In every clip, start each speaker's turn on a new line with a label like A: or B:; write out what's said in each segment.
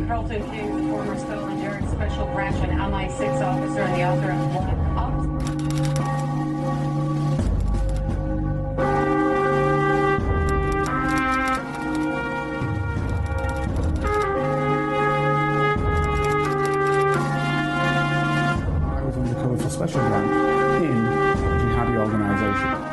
A: Carlton King, the former Scotland Yard Special Branch and MI6 officer and the author of Black Ops.
B: I was undercover for Special Branch in a jihadi organisation.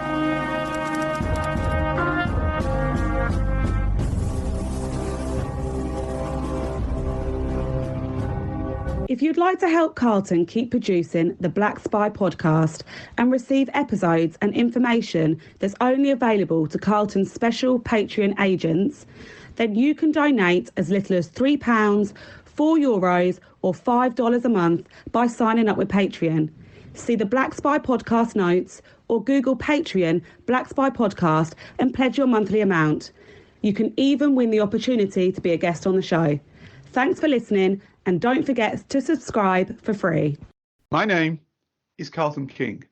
C: If you'd like to help Carlton keep producing the Black Spy podcast and receive episodes and information that's only available to Carlton's special Patreon agents, then you can donate as little as £3, €4 or $5 a month by signing up with Patreon. See the Black Spy podcast notes or Google Patreon Black Spy podcast and pledge your monthly amount. You can even win the opportunity to be a guest on the show. Thanks for listening, and don't forget to subscribe for free.
D: My name is Carlton King,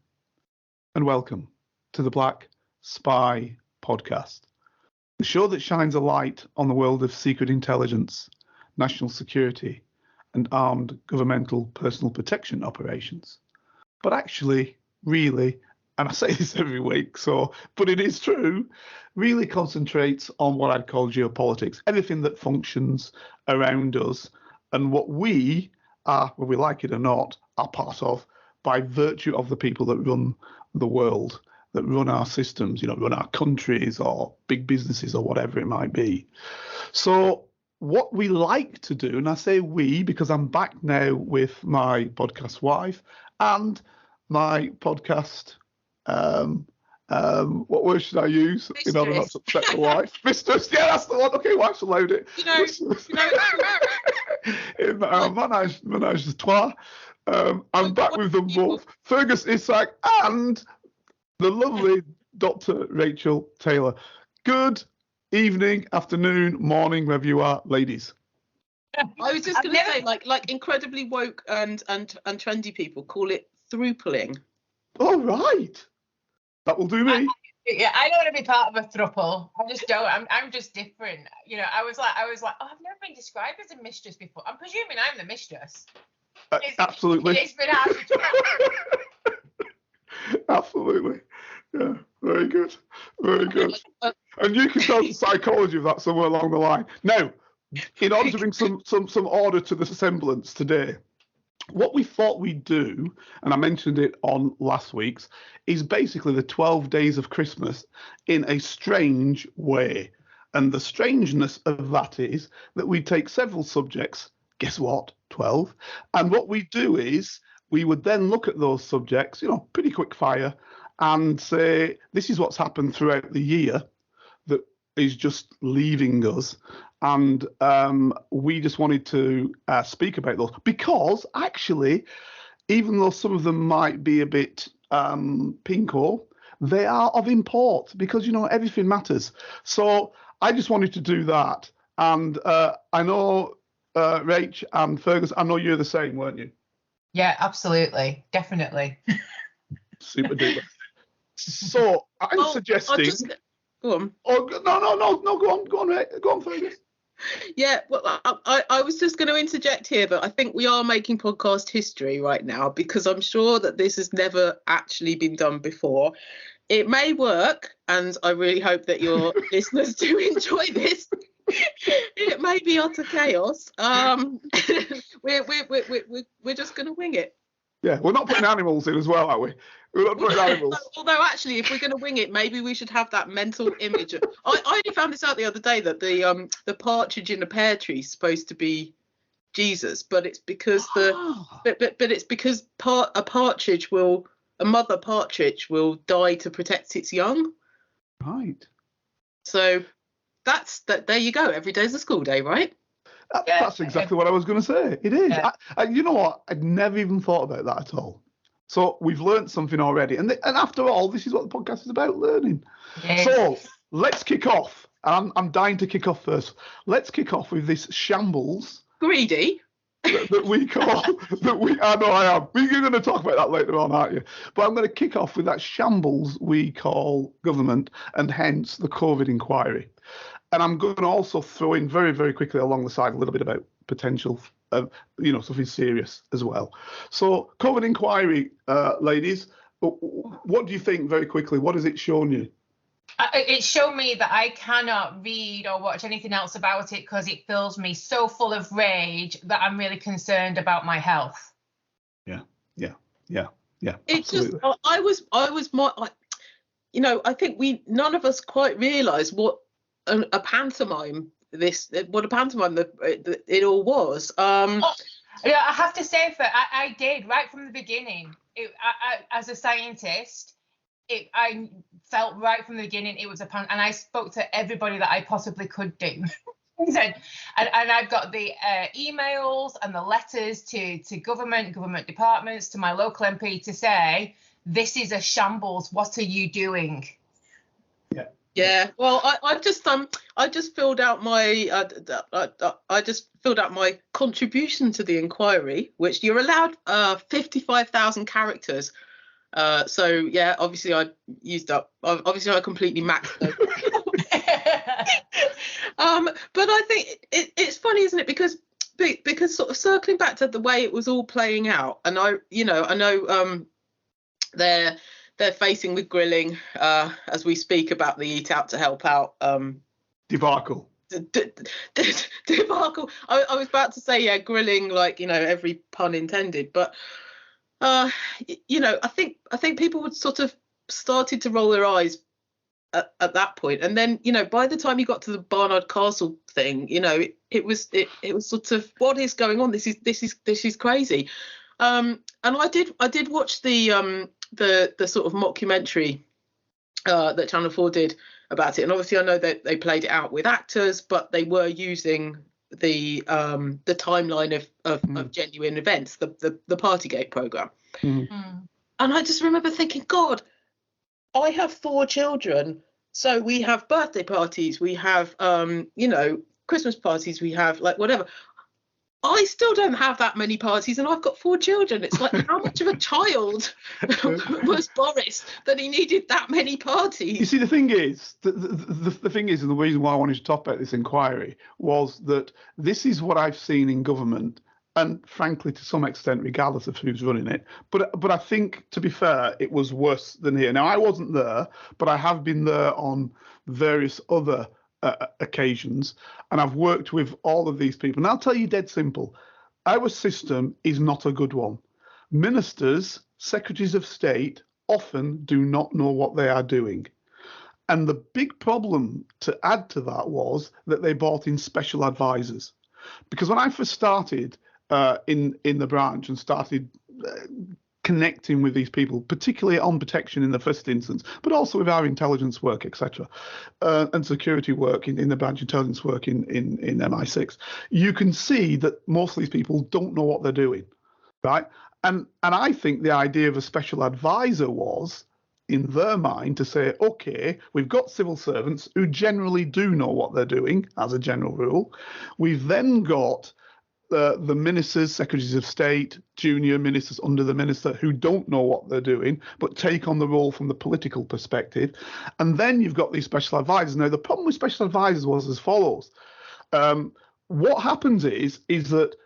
D: and welcome to the Black Spy Podcast, the show that shines a light on the world of secret intelligence, national security, and armed governmental personal protection operations. But actually, really, and I say this every week, but it is true, really concentrates on what I'd call geopolitics, everything that functions around us and what we are, whether we like it or not, are part of by virtue of the people that run the world, that run our systems, run our countries or big businesses or whatever it might be. So what we like to do, and I say we because I'm back now with my podcast wife and my podcast, what word should I use in order not to upset the wife? Mistress, yeah, that's the one. Okay, wife's allowed it. Menage a trois. I'm back with them both, Firgas Esack and the lovely Dr. Rachel Taylor. Good evening, afternoon, morning, wherever you are, ladies.
E: I was just going to say, like incredibly woke and trendy people call it throupling.
D: All right. That will do me.
F: I don't want to be part of a throuple. I just don't. I'm just different. I was like, oh, I've never been described as a mistress before. I'm presuming I'm the mistress.
D: Absolutely.
F: It's been hard to
D: Absolutely. Yeah. Very good. Very good. And you can tell the psychology of that somewhere along the line. Now, in order to bring some order to the semblance today, what we thought we'd do, and I mentioned it on last week's, is basically the 12 days of Christmas in a strange way. And the strangeness of that is that we take several subjects, guess what, 12, and what we do is we would then look at those subjects, pretty quick fire, and say, this is what's happened throughout the year that is just leaving us. And we just wanted to speak about those because actually, even though some of them might be a bit pinko, they are of import because, everything matters. So I just wanted to do that. And I know, Rach and Fergus, I know you're the same, weren't you?
F: Yeah, absolutely. Definitely.
D: Super duper. So I'm suggesting...
E: Go on.
D: Oh, no, go on, Ray. Go on, Fergus.
E: Yeah, well, I was just going to interject here that I think we are making podcast history right now because I'm sure that this has never actually been done before. It may work, and I really hope that your listeners do enjoy this. It may be utter chaos. We're just going to wing it.
D: Yeah, we're not putting animals in as well, are we? We're not putting animals.
E: Although, actually, if we're going to wing it, maybe we should have that mental image. I only found this out the other day that the partridge in a pear tree is supposed to be Jesus, but it's because it's because a mother partridge will die to protect its young.
D: Right.
E: So that's that. There you go. Every day's a school day, right?
D: That's exactly what I was going to say. It is. Yeah. You know what? I'd never even thought about that at all. So we've learned something already. And after all, this is what the podcast is about, learning. Yes. So let's kick off. I'm dying to kick off first. Let's kick off with this shambles.
E: Greedy.
D: that we call, I know I am. You're going to talk about that later on, aren't you? But I'm going to kick off with that shambles we call government and hence the COVID inquiry. And I'm going to also throw in very, very quickly along the side a little bit about potential, something serious as well. So COVID inquiry, ladies, what do you think very quickly? What has it shown you?
F: It showed me that I cannot read or watch anything else about it because it fills me so full of rage that I'm really concerned about my health.
D: Yeah.
E: It's
D: absolutely.
E: just, I was more, I think none of us quite realised what a pantomime it all was.
F: Yeah, I have to say that I did right from the beginning. As a scientist, I felt right from the beginning it was a pan, and I spoke to everybody that I possibly could do. And I've got the emails and the letters to government departments, to my local MP to say, this is a shambles. What are you doing?
E: Yeah. Well, I just filled out my my contribution to the inquiry, which you're allowed 55,000 characters. So yeah, obviously I used up. Obviously I completely maxed it. But I think it's funny, isn't it? Because sort of circling back to the way it was all playing out, and I know they're facing the grilling as we speak about the Eat Out to Help Out
D: debacle.
E: Debacle. I was about to say, yeah, grilling, like, every pun intended, but I think people would sort of started to roll their eyes at that point, and then by the time you got to the Barnard Castle thing, it was sort of, what is going on? This is crazy. And I did watch the sort of mockumentary that Channel 4 did about it, and obviously I know that they played it out with actors, but they were using the timeline of genuine events, the Partygate programme. And I just remember thinking, God, I have 4 children, so we have birthday parties, we have Christmas parties, we have like whatever. I still don't have that many parties, and I've got 4 children. It's like, how much of a child was Boris that he needed that many parties?
D: You see, the thing is, the thing is, and the reason why I wanted to talk about this inquiry was that this is what I've seen in government, and frankly, to some extent, regardless of who's running it. But I think, to be fair, it was worse than here. Now, I wasn't there, but I have been there on various other occasions, and I've worked with all of these people. And I'll tell you dead simple, our system is not a good one. Ministers, secretaries of state often do not know what they are doing. And the big problem to add to that was that they brought in special advisors. Because when I first started in the branch and started connecting with these people, particularly on protection in the first instance, but also with our intelligence work, etc., and security work in the branch intelligence work in MI6, you can see that most of these people don't know what they're doing, right? And I think the idea of a special advisor was, in their mind, to say, okay, we've got civil servants who generally do know what they're doing, as a general rule. We've then got the ministers, secretaries of state, junior ministers under the minister who don't know what they're doing, but take on the role from the political perspective. And then you've got these special advisors. Now, the problem with special advisors was as follows. What happens is that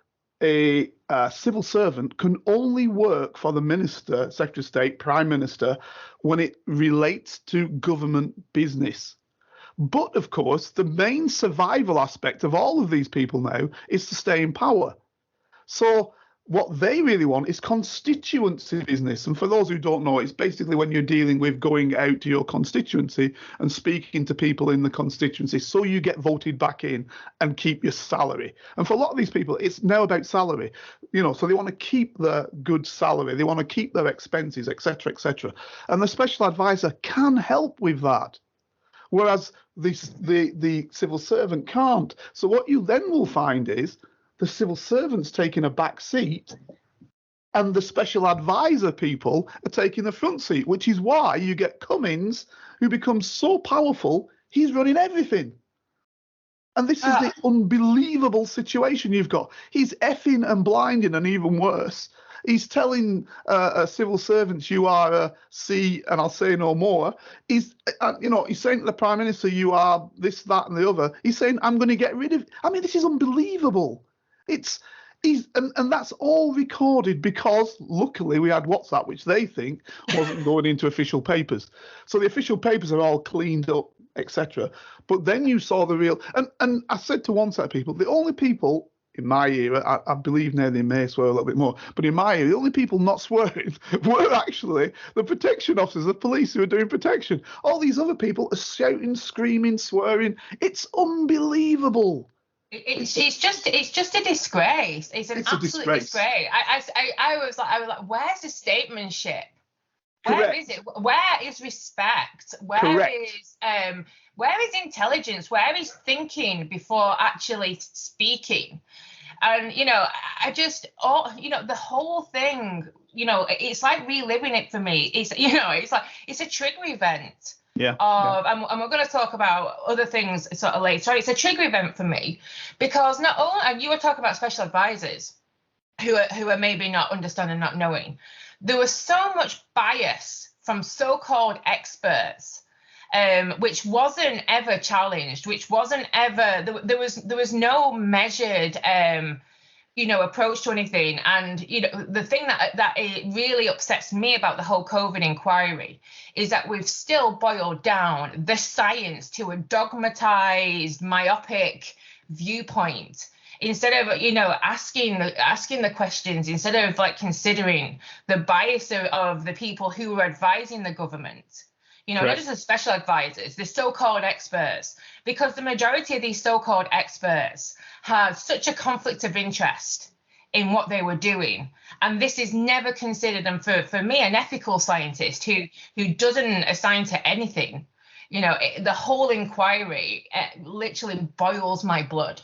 D: a civil servant can only work for the minister, secretary of state, prime minister, when it relates to government business. But, of course, the main survival aspect of all of these people now is to stay in power. So what they really want is constituency business. And for those who don't know, it's basically when you're dealing with going out to your constituency and speaking to people in the constituency so you get voted back in and keep your salary. And for a lot of these people, it's now about salary, so they want to keep their good salary. They want to keep their expenses, etc., etc. And the special advisor can help with that, whereas the civil servant can't. So what you then will find is the civil servant's taking a back seat and the special advisor people are taking the front seat, which is why you get Cummins, who becomes so powerful, he's running everything. And this is the unbelievable situation you've got. He's effing and blinding, and even worse, He's telling civil servants, you are a C and I'll say no more. He's saying to the Prime Minister, you are this, that and the other. He's saying, I'm going to get rid of... I mean, this is unbelievable. And that's all recorded because luckily we had WhatsApp, which they think wasn't going into official papers. So the official papers are all cleaned up, etc. But then you saw the real, and I said to one set of people, the only people in my era, I believe now they may swear a little bit more, but in my era, the only people not swearing were actually the protection officers, the police who are doing protection. All these other people are shouting, screaming, swearing. It's unbelievable.
F: It's just a disgrace. It's an absolute disgrace. I was like, where's the statesmanship? Where is it? Where is respect? Where is intelligence? Where is thinking before actually speaking? And the whole thing, it's like reliving it for me. It's a trigger event.
D: Yeah.
F: And we're going to talk about other things sort of later. It's a trigger event for me because not only, and you were talking about special advisors who are maybe not understanding, not knowing. There was so much bias from so-called experts, which wasn't ever challenged, which wasn't ever there was no measured approach to anything. And the thing that it really upsets me about the whole COVID inquiry is that we've still boiled down the science to a dogmatized, myopic viewpoint instead of asking the questions, instead of considering the bias of the people who are advising the government. Not just the special advisors, the so-called experts, because the majority of these so-called experts have such a conflict of interest in what they were doing. And this is never considered, and for me, an ethical scientist who doesn't assign to anything, the whole inquiry literally boils my blood.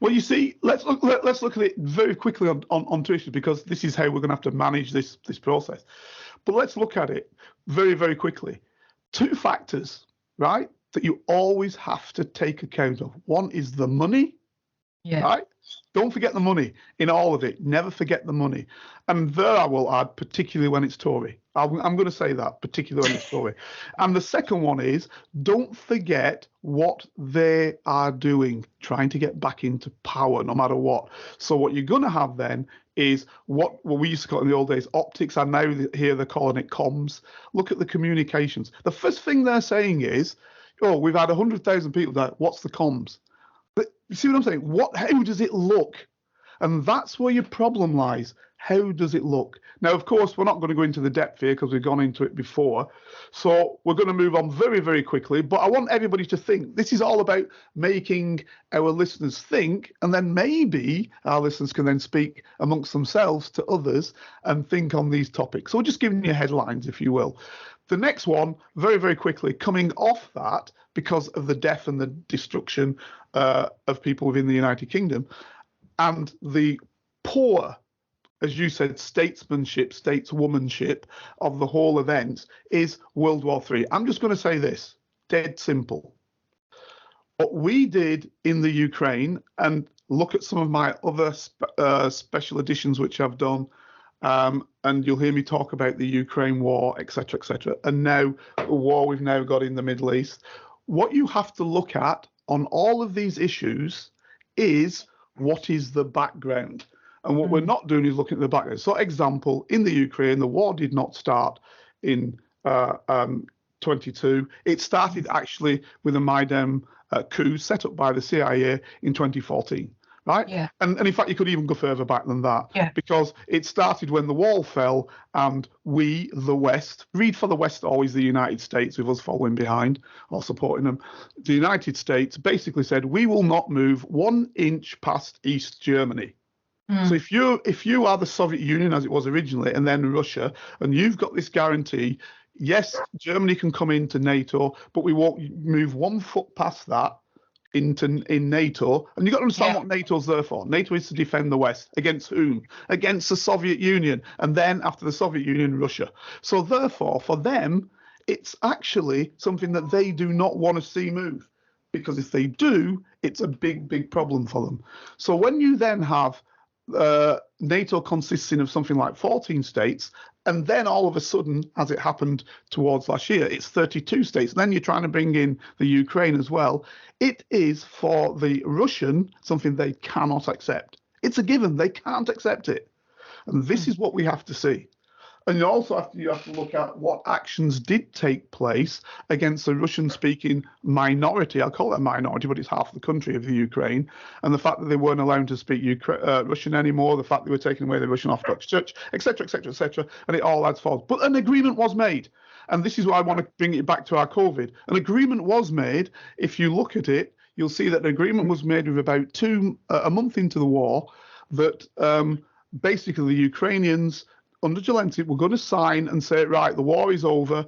D: Well, you see, let's look at it very quickly on two issues, because this is how we're going to have to manage this process. But let's look at it very, very quickly. Two factors, right, that you always have to take account of. One is the money, right? Don't forget the money in all of it. Never forget the money. And there I will add, particularly when it's Tory. I'm going to say that, particularly when it's Tory. And the second one is, don't forget what they are doing, trying to get back into power no matter what. So what you're going to have then is what we used to call it in the old days optics, and now here they're calling it comms. Look at the communications. The first thing they're saying is, oh, we've had 100,000 people die. What's the comms? But you see what I'm saying? How does it look? And that's where your problem lies. How does it look? Now, of course, we're not going to go into the depth here because we've gone into it before. So we're going to move on very, very quickly. But I want everybody to think. This is all about making our listeners think. And then maybe our listeners can then speak amongst themselves to others and think on these topics. So we're just giving you headlines, if you will. The next one, very, very quickly, coming off that because of the death and the destruction of people within the United Kingdom and the poor, as you said, stateswomanship of the whole event is World War III. I'm just going to say this, dead simple. What we did in the Ukraine, and look at some of my other special editions which I've done, and you'll hear me talk about the Ukraine war, etc., and now the war we've now got in the Middle East. What you have to look at on all of these issues is what is the background. And what we're not doing is looking at the background. So, example, in the Ukraine, the war did not start in 22. It started actually with a Maidan coup set up by the CIA in 2014. Right?
F: Yeah.
D: And in fact, you could even go further back than that, because it started when the wall fell and we, the West, read for the West always the United States, with us following behind or supporting them. The United States basically said, we will not move 1 inch past East Germany. So if you are the Soviet Union as it was originally, and then Russia, and you've got this guarantee, yes, Germany can come into NATO, but we won't move 1 foot past that in NATO. And you've got to understand what NATO's there for. NATO is to defend the West. Against whom? Against the Soviet Union. And then after the Soviet Union, Russia. So therefore, for them, it's actually something that they do not want to see move. Because if they do, it's a big, big problem for them. So when you then have NATO consisting of something like 14 states, and then all of a sudden, as it happened towards last year, it's 32 states. And then you're trying to bring in the Ukraine as well. It is for the Russian something they cannot accept. It's a given. They can't accept it. And this is what we have to see. And you also have to look at what actions did take place against the Russian-speaking minority. I'll call it a minority, but it's half the country of the Ukraine. And the fact that they weren't allowed to speak Russian anymore, the fact they were taking away the Russian Orthodox Church, etc., etc., etc., and it all adds forward. But an agreement was made. And this is why I want to bring it back to our COVID. An agreement was made. If you look at it, you'll see that an agreement was made with about a month into the war that basically the Ukrainians under Zelensky were going to sign and say, right, the war is over.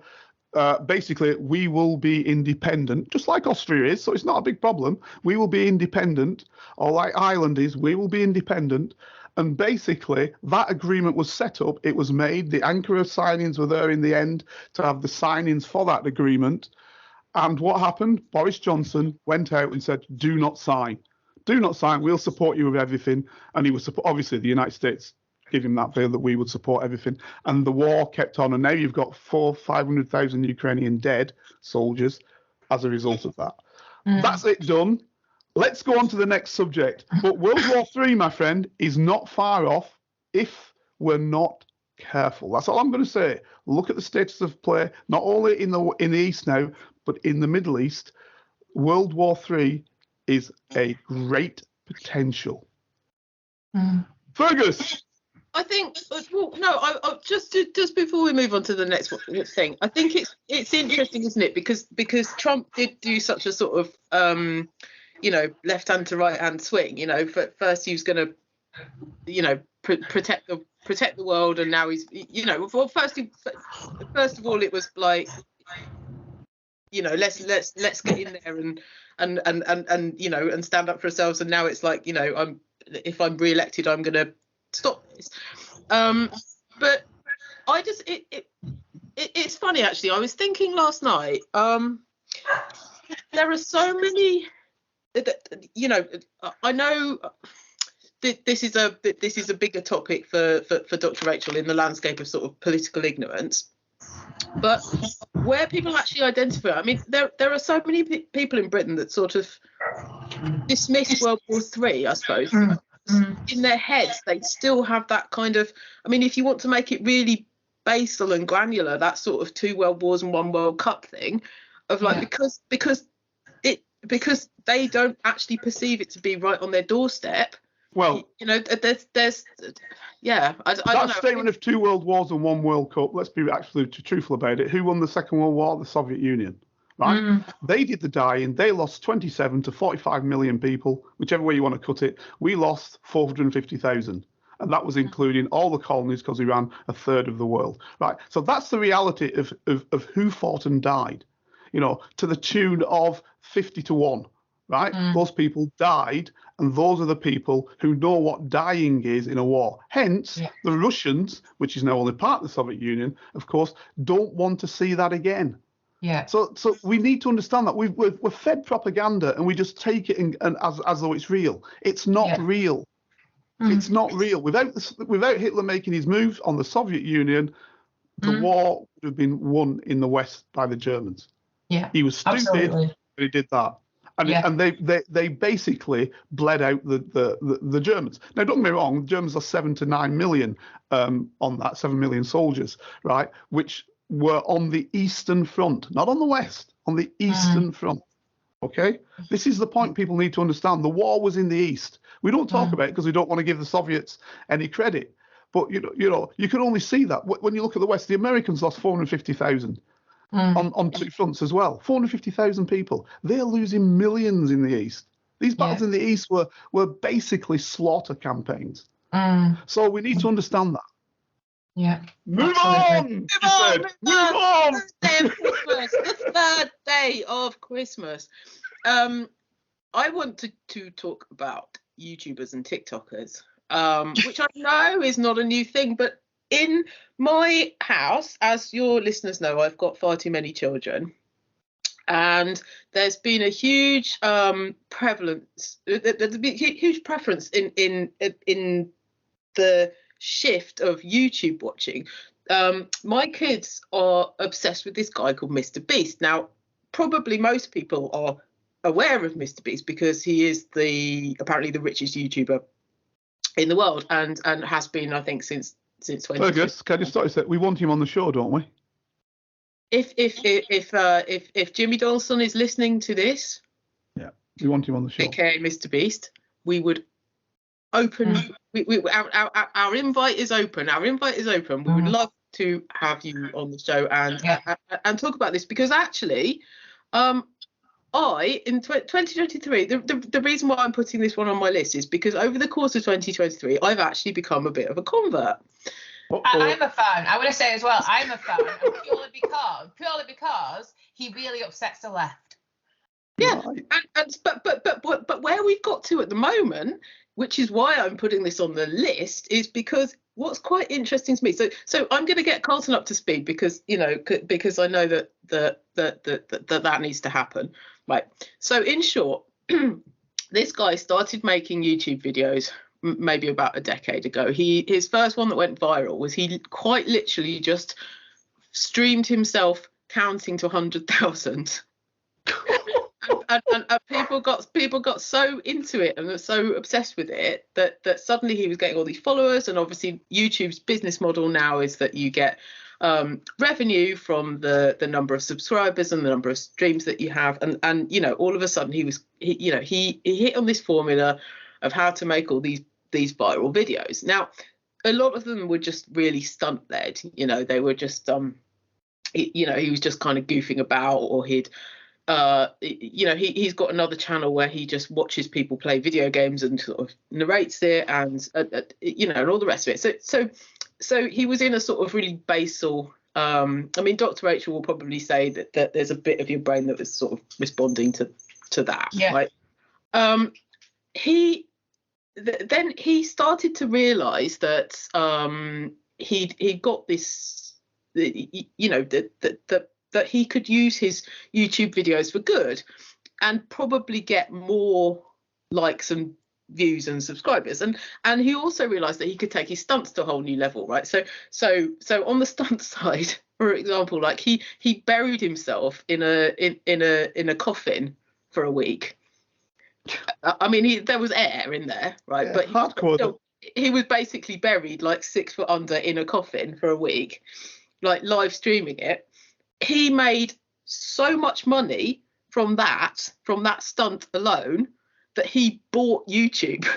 D: Basically, we will be independent, just like Austria is, so it's not a big problem. We will be independent, or like Ireland is, we will be independent. And basically, that agreement was set up, it was made, the Ankara signings were there in the end to have the signings for that agreement. And what happened? Boris Johnson went out and said, do not sign. Do not sign, we'll support you with everything. And he was, obviously, the United States give him that deal that we would support everything. And the war kept on. And now you've got 500,000 Ukrainian dead soldiers as a result of that. That's it done. Let's go on to the next subject. But World War III, my friend, is not far off if we're not careful. That's all I'm going to say. Look at the status of play, not only in the East now, but in the Middle East. World War III is a great potential. Fergus.
E: I think, well, no, I just before we move on to the next thing, I think it's interesting, isn't it? Because Trump did do such a sort of, left hand to right hand swing. First he was going to, protect the world, and now he's, well, first of all it was like, let's get in there and stand up for ourselves, and now it's like, if I'm re-elected, I'm going to stop this. But I just it's funny, actually. I was thinking last night, there are so many, I know this is a bigger topic for Dr. Rachel in the landscape of sort of political ignorance, but where people actually identify, I mean, there are so many people in Britain that sort of dismiss World War III, I suppose. In their heads, they still have that kind of, I mean, if you want to make it really basal and granular, that sort of 2 world wars and 1 World Cup thing of like, because they don't actually perceive it to be right on their doorstep.
D: Well,
E: there's I don't know.
D: That statement of 2 world wars and 1 World Cup, let's be absolutely truthful about it. Who won the Second World War? The Soviet Union. Right? They did the dying. They lost 27 to 45 million people, whichever way you want to cut it. We lost 450,000. And that was including all the colonies, because we ran a third of the world. Right. So that's the reality of who fought and died, to the tune of 50 to 1. Right. Those people died. And those are the people who know what dying is in a war. Hence, the Russians, which is now only part of the Soviet Union, of course, don't want to see that again.
F: Yeah.
D: So we need to understand that we're fed propaganda, and we just take it and as though it's real. It's not real. It's not real. Without Hitler making his move on the Soviet Union, the war would have been won in the West by the Germans.
F: Yeah.
D: He was stupid, but he did that. And they basically bled out the Germans. Now, don't get me wrong, the Germans are 7 to 9 million on that, 7 million soldiers, right? Which were on the Eastern Front, not on the West, on the Eastern Front. Okay? This is the point people need to understand. The war was in the East. We don't talk about it because we don't want to give the Soviets any credit. But, you can only see that. When you look at the West, the Americans lost 450,000 on 2 fronts as well. 450,000 people. They're losing millions in the East. These battles in the East were basically slaughter campaigns. So we need to understand that.
F: Yeah.
D: Move on!
E: The third day of Christmas. I want to talk about YouTubers and TikTokers, which I know is not a new thing, but in my house, as your listeners know, I've got far too many children. And there's been a huge prevalence, there's been huge preference in the shift of YouTube watching. My kids are obsessed with this guy called Mr. Beast. Now, probably most people are aware of Mr. Beast because he is apparently the richest YouTuber in the world, and has been, I think, since 20.
D: Fergus, can I just start you say, we want him on the show, don't we?
E: If Jimmy Donaldson is listening to this,
D: yeah, we want him on the show.
E: aka Mr. Beast, we would open. Our invite is open. Our invite is open. We would love to have you on the show and talk about this, because actually, in 2023, the reason why I'm putting this one on my list is because over the course of 2023, I've actually become a bit of a convert.
F: I'm a fan. I want to say as well, I'm a fan, purely because he really upsets the left.
E: Yeah, but where we've got to at the moment, which is why I'm putting this on the list, is because what's quite interesting to me. So I'm going to get Carlton up to speed because I know that needs to happen. Right. So in short, this guy started making YouTube videos maybe about a decade ago. His first one that went viral was he quite literally just streamed himself counting to 100,000. and people got so into it and were so obsessed with it that suddenly he was getting all these followers. And obviously YouTube's business model now is that you get revenue from the number of subscribers and the number of streams that you have, and all of a sudden he hit on this formula of how to make all these viral videos. Now, a lot of them were just really stunt led. They were just he was just kind of goofing about, or he's got another channel where he just watches people play video games and sort of narrates it, and and all the rest of it. So he was in a sort of really basal. Dr. Rachel will probably say that there's a bit of your brain that was sort of responding to that. Yeah. Right. Then he started to realise that he got this, that he could use his YouTube videos for good and probably get more likes and views and subscribers, and he also realized that he could take his stunts to a whole new level, right? So on the stunt side, for example, like he buried himself in a coffin for a week. There was air in there, right? Yeah, but he was basically buried like 6 foot under in a coffin for a week, like live streaming it. He made so much money from that stunt alone that he bought YouTube,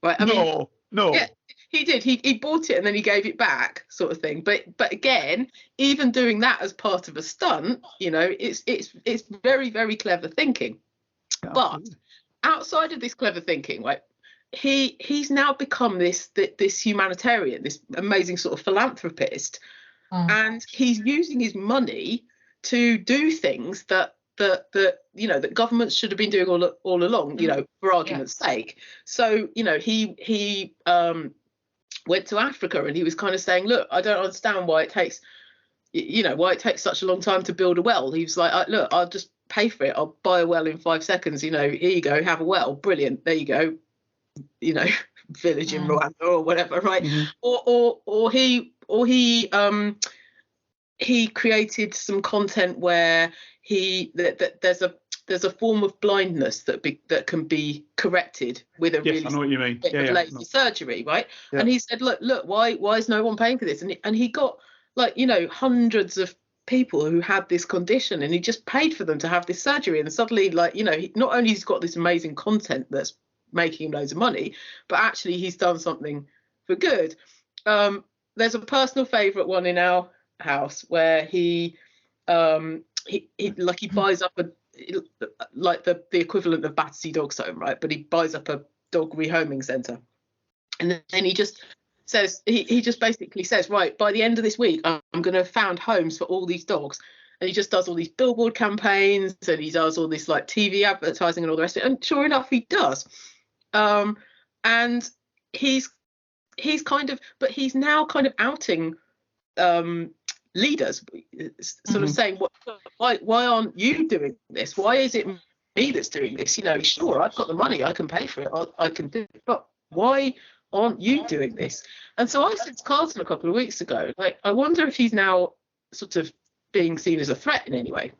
E: right? No. Yeah, he did. He bought it and then he gave it back, sort of thing. But again, even doing that as part of a stunt, it's very, very clever thinking. Yeah. But outside of this clever thinking, right, he's now become this humanitarian, this amazing sort of philanthropist, and he's using his money to do things that governments should have been doing all along, for argument's sake. So, he went to Africa and he was kind of saying, look, I don't understand why it takes such a long time to build a well. He was like, look, I'll just pay for it. I'll buy a well in 5 seconds. Here you go, have a well. Brilliant. There you go. Village in Rwanda or whatever, right? Mm-hmm. He created some content where there's a form of blindness that can be corrected with a really
D: I know what you mean.
E: laser surgery, right? Yeah. And he said, look, why is no one paying for this? And he got hundreds of people who had this condition, and he just paid for them to have this surgery. And suddenly, not only he's got this amazing content that's making him loads of money, but actually he's done something for good. There's a personal favourite one in our house where he buys up the equivalent of Battersea Dogs Home, right? But he buys up a dog rehoming centre, and then he just says he just basically says, right, by the end of this week I'm going to have found homes for all these dogs. And he just does all these billboard campaigns, and he does all this like TV advertising and all the rest of it, and sure enough he does. And he's now kind of outing leaders, sort of saying, why aren't you doing this? Why is it me that's doing this? Sure, I've got the money, I can pay for it, I can do it, but why aren't you doing this? And so I said to Carlton a couple of weeks ago, like, I wonder if he's now sort of being seen as a threat in any way.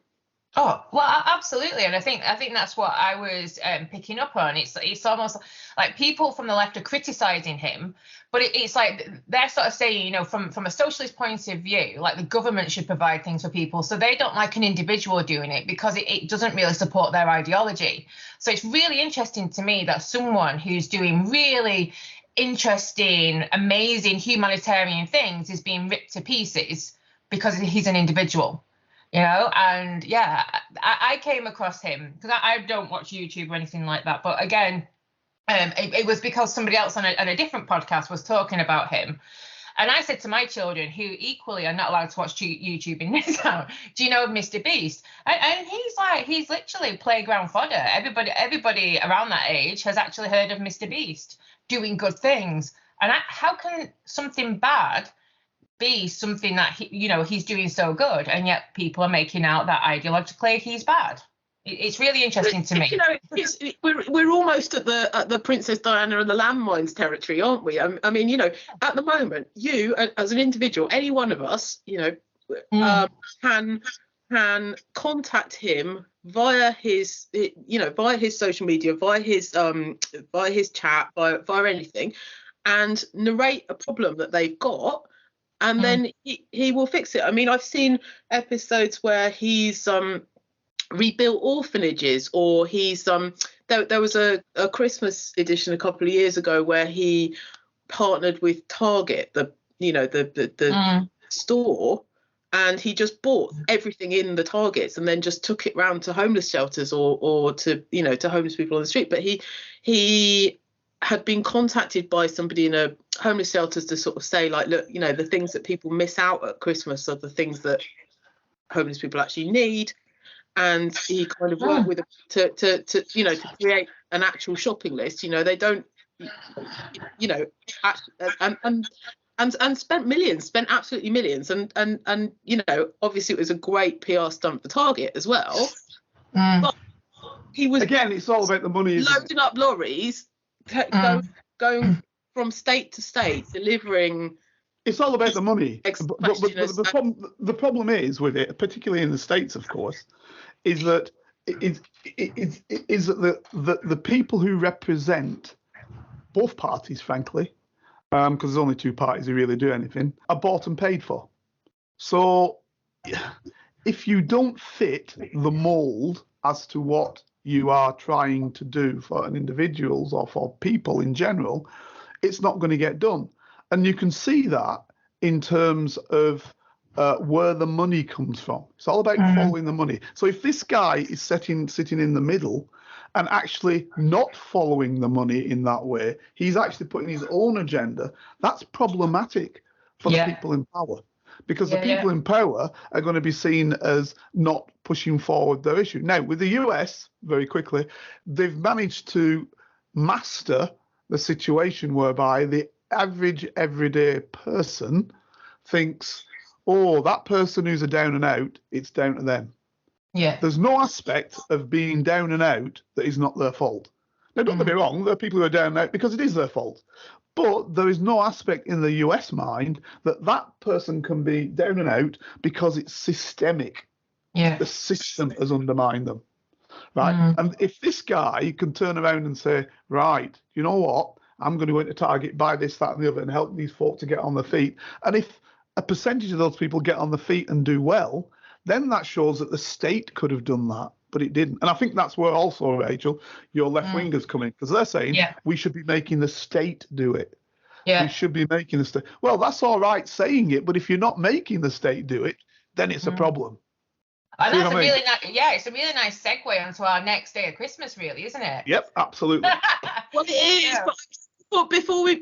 F: Oh, well, absolutely, and I think that's what I was picking up on. It's almost like people from the left are criticising him, but it's like they're sort of saying, you know, from a socialist point of view, like the government should provide things for people, so they don't like an individual doing it because it doesn't really support their ideology. So it's really interesting to me that someone who's doing really interesting, amazing humanitarian things is being ripped to pieces because he's an individual. You know, and yeah, I came across him because I don't watch YouTube or anything like that. But again, it was because somebody else on a different podcast was talking about him. And I said to my children, who equally are not allowed to watch YouTube in this town, do you know of Mr. Beast? And he's literally playground fodder. Everybody around that age has actually heard of Mr. Beast doing good things. And how can something bad be something that he's doing so good, and yet people are making out that ideologically he's bad? It's really interesting to me.
E: You know, we're almost at the Princess Diana and the landmines territory, aren't we? I mean, you know, at the moment, you as an individual, any one of us, you know, can contact him via his social media, via his chat, via anything, and narrate a problem that they've got. And then he will fix it. I mean, I've seen episodes where he's rebuilt orphanages, or he's there was a Christmas edition a couple of years ago where he partnered with Target, the store, and he just bought everything in the Targets and then just took it round to homeless shelters or to homeless people on the street. But he had been contacted by somebody in a homeless shelters to sort of say, like, look, you know, the things that people miss out at Christmas are the things that homeless people actually need. And he kind of worked with them to create an actual shopping list. You know, they don't, you know, and spent absolutely millions. And you know, obviously it was a great PR stunt for Target as well. But he was,
D: again, it's all about the money.
E: Loading up lorries, going from state to state, delivering.
D: It's all about the money. But the problem is with it, particularly in the States, of course, is that the people who represent both parties, frankly, because there's only two parties who really do anything, are bought and paid for. So if you don't fit the mold as to what you are trying to do for an individuals or for people in general, it's not going to get done. And you can see that in terms of where the money comes from. It's all about following the money. So if this guy is sitting in the middle and actually not following the money in that way, he's actually putting his own agenda, that's problematic for the people in power. Because the people in power are going to be seen as not pushing forward their issue. Now, with the US, very quickly, they've managed to master the situation whereby the average everyday person thinks, oh, that person who's a down and out, it's down to them.
F: Yeah.
D: There's no aspect of being down and out that is not their fault. Now, don't get me wrong, there are people who are down and out because it is their fault. But there is no aspect in the US mind that person can be down and out because it's systemic.
F: Yeah.
D: The system has undermined them. Right. And if this guy can turn around and say, right, you know what? I'm going to go into Target, buy this, that, and the other, and help these folk to get on their feet. And if a percentage of those people get on their feet and do well, then that shows that the state could have done that, but it didn't. And I think that's where also, Rachel, your left-wingers come in, because they're saying we should be making the state do it.
F: Yeah.
D: We should be making the state. Well, that's all right saying it, but if you're not making the state do it, then it's a problem.
F: And that's it's a really nice segue onto our next day of Christmas, really, isn't it?
D: Yep, absolutely.
E: Well, it is. But before we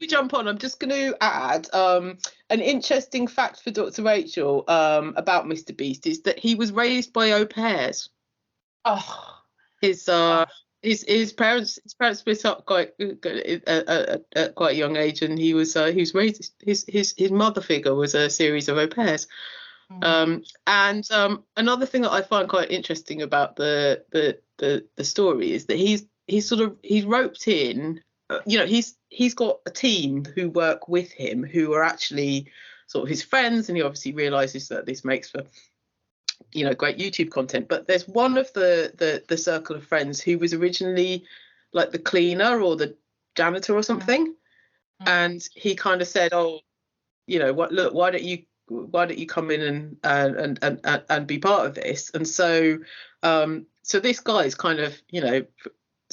E: jump on, I'm just going to add an interesting fact for Dr. Rachel about Mr. Beast is that he was raised by au pairs.
F: Oh,
E: his parents split up at quite a young age, and he was raised. His mother figure was a series of au pairs. And another thing that I find quite interesting about the story is that he's roped in he's got a team who work with him who are actually sort of his friends, and he obviously realizes that this makes for great YouTube content. But there's one of the circle of friends who was originally like the cleaner or the janitor or something, and he kind of said, "Oh, why don't you come in and be part of this?" And so this guy is kind of,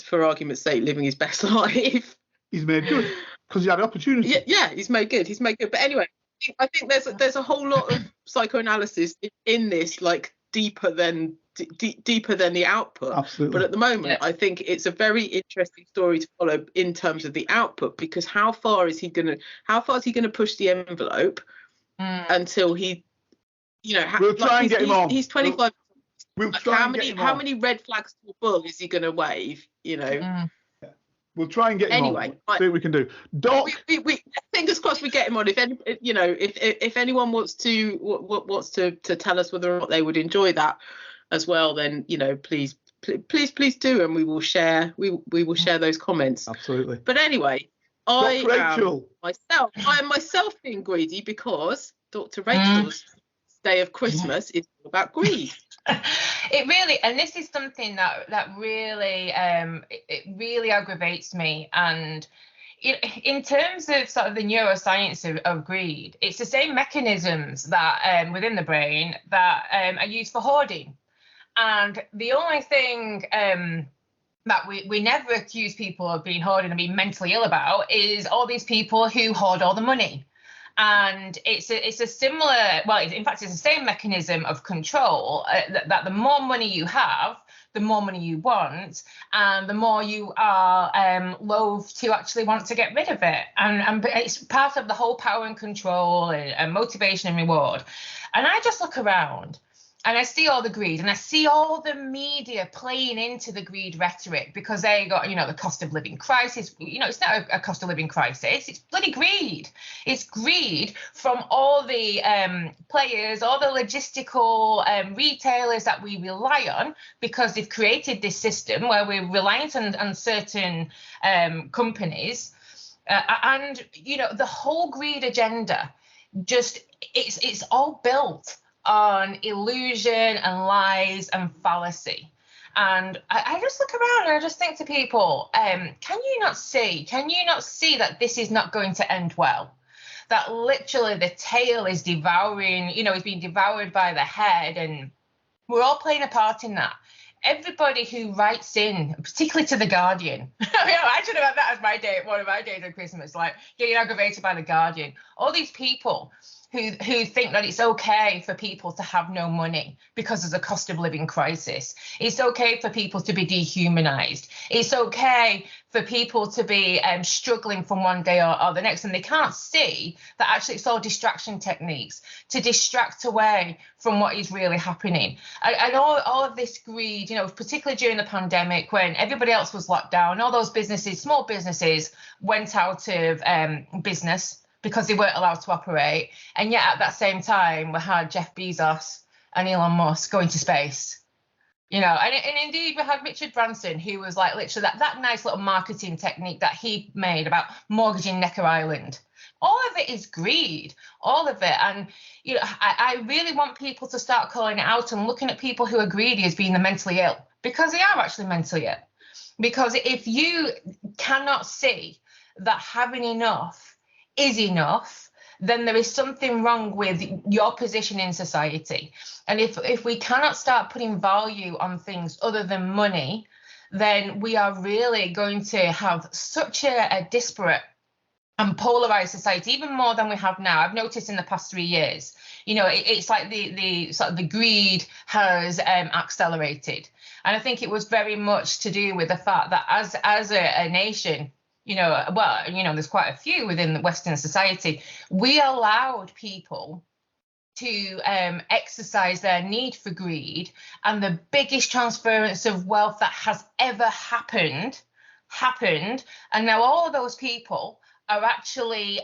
E: for argument's sake, living his best life.
D: He's made good because he had opportunity.
E: Yeah, he's made good. But anyway, I think there's a whole lot of psychoanalysis in this, like deeper than the output.
D: Absolutely.
E: But at the moment, I think it's a very interesting story to follow in terms of the output, because how far is he gonna push the envelope until he,
D: we'll try and get him on.
E: He's 25.
D: We'll try and get him on.
E: How many red flags to a bull is he going to wave?
D: We'll try and get him on. See what we can do. Doc,
E: we fingers crossed we get him on. If anyone wants to tell us whether or not they would enjoy that as well, then please do, and we will share those comments.
D: Absolutely.
E: But anyway, I am myself being greedy, because Dr. Rachel's Day of Christmas is all about greed.
F: It really, and this is something that really it really aggravates me. And in terms of sort of the neuroscience of greed, it's the same mechanisms that within the brain that are used for hoarding. And the only thing that we never accuse people of being hoarding and being mentally ill about is all these people who hoard all the money. And it's a similar, in fact, it's the same mechanism of control, that the more money you have, the more money you want, and the more you are loath to actually want to get rid of it. And it's part of the whole power and control and motivation and reward. And I just look around and I see all the greed, and I see all the media playing into the greed rhetoric, because they got, the cost of living crisis. It's not a cost of living crisis. It's bloody greed. It's greed from all the players, all the logistical retailers that we rely on, because they've created this system where we're reliant on certain companies. And the whole greed agenda, it's all built on illusion and lies and fallacy. And I just look around and I just think to people, can you not see that this is not going to end well? That literally the tail is devouring, is being devoured by the head, and we're all playing a part in that. Everybody who writes in, particularly to The Guardian, I should have had that as one of my days of Christmas, like getting aggravated by The Guardian. All these people who think that it's okay for people to have no money because there's a cost of living crisis. It's okay for people to be dehumanized. It's okay for people to be struggling from one day or the next, and they can't see that actually it's all distraction techniques to distract away from what is really happening. And all of this greed, particularly during the pandemic when everybody else was locked down, all those businesses, small businesses, went out of business because they weren't allowed to operate. And yet at that same time, we had Jeff Bezos and Elon Musk going to space. And indeed we had Richard Branson, who was like literally that nice little marketing technique that he made about mortgaging Necker Island. All of it is greed, all of it. And, I really want people to start calling it out and looking at people who are greedy as being the mentally ill, because they are actually mentally ill. Because if you cannot see that having enough is enough, then there is something wrong with your position in society. And if we cannot start putting value on things other than money, then we are really going to have such a disparate and polarized society, even more than we have now. I've noticed in the past 3 years, it's like the sort of the greed has accelerated. And I think it was very much to do with the fact that as a nation, there's quite a few within the Western society, we allowed people to exercise their need for greed, and the biggest transference of wealth that has ever happened, and now all of those people are actually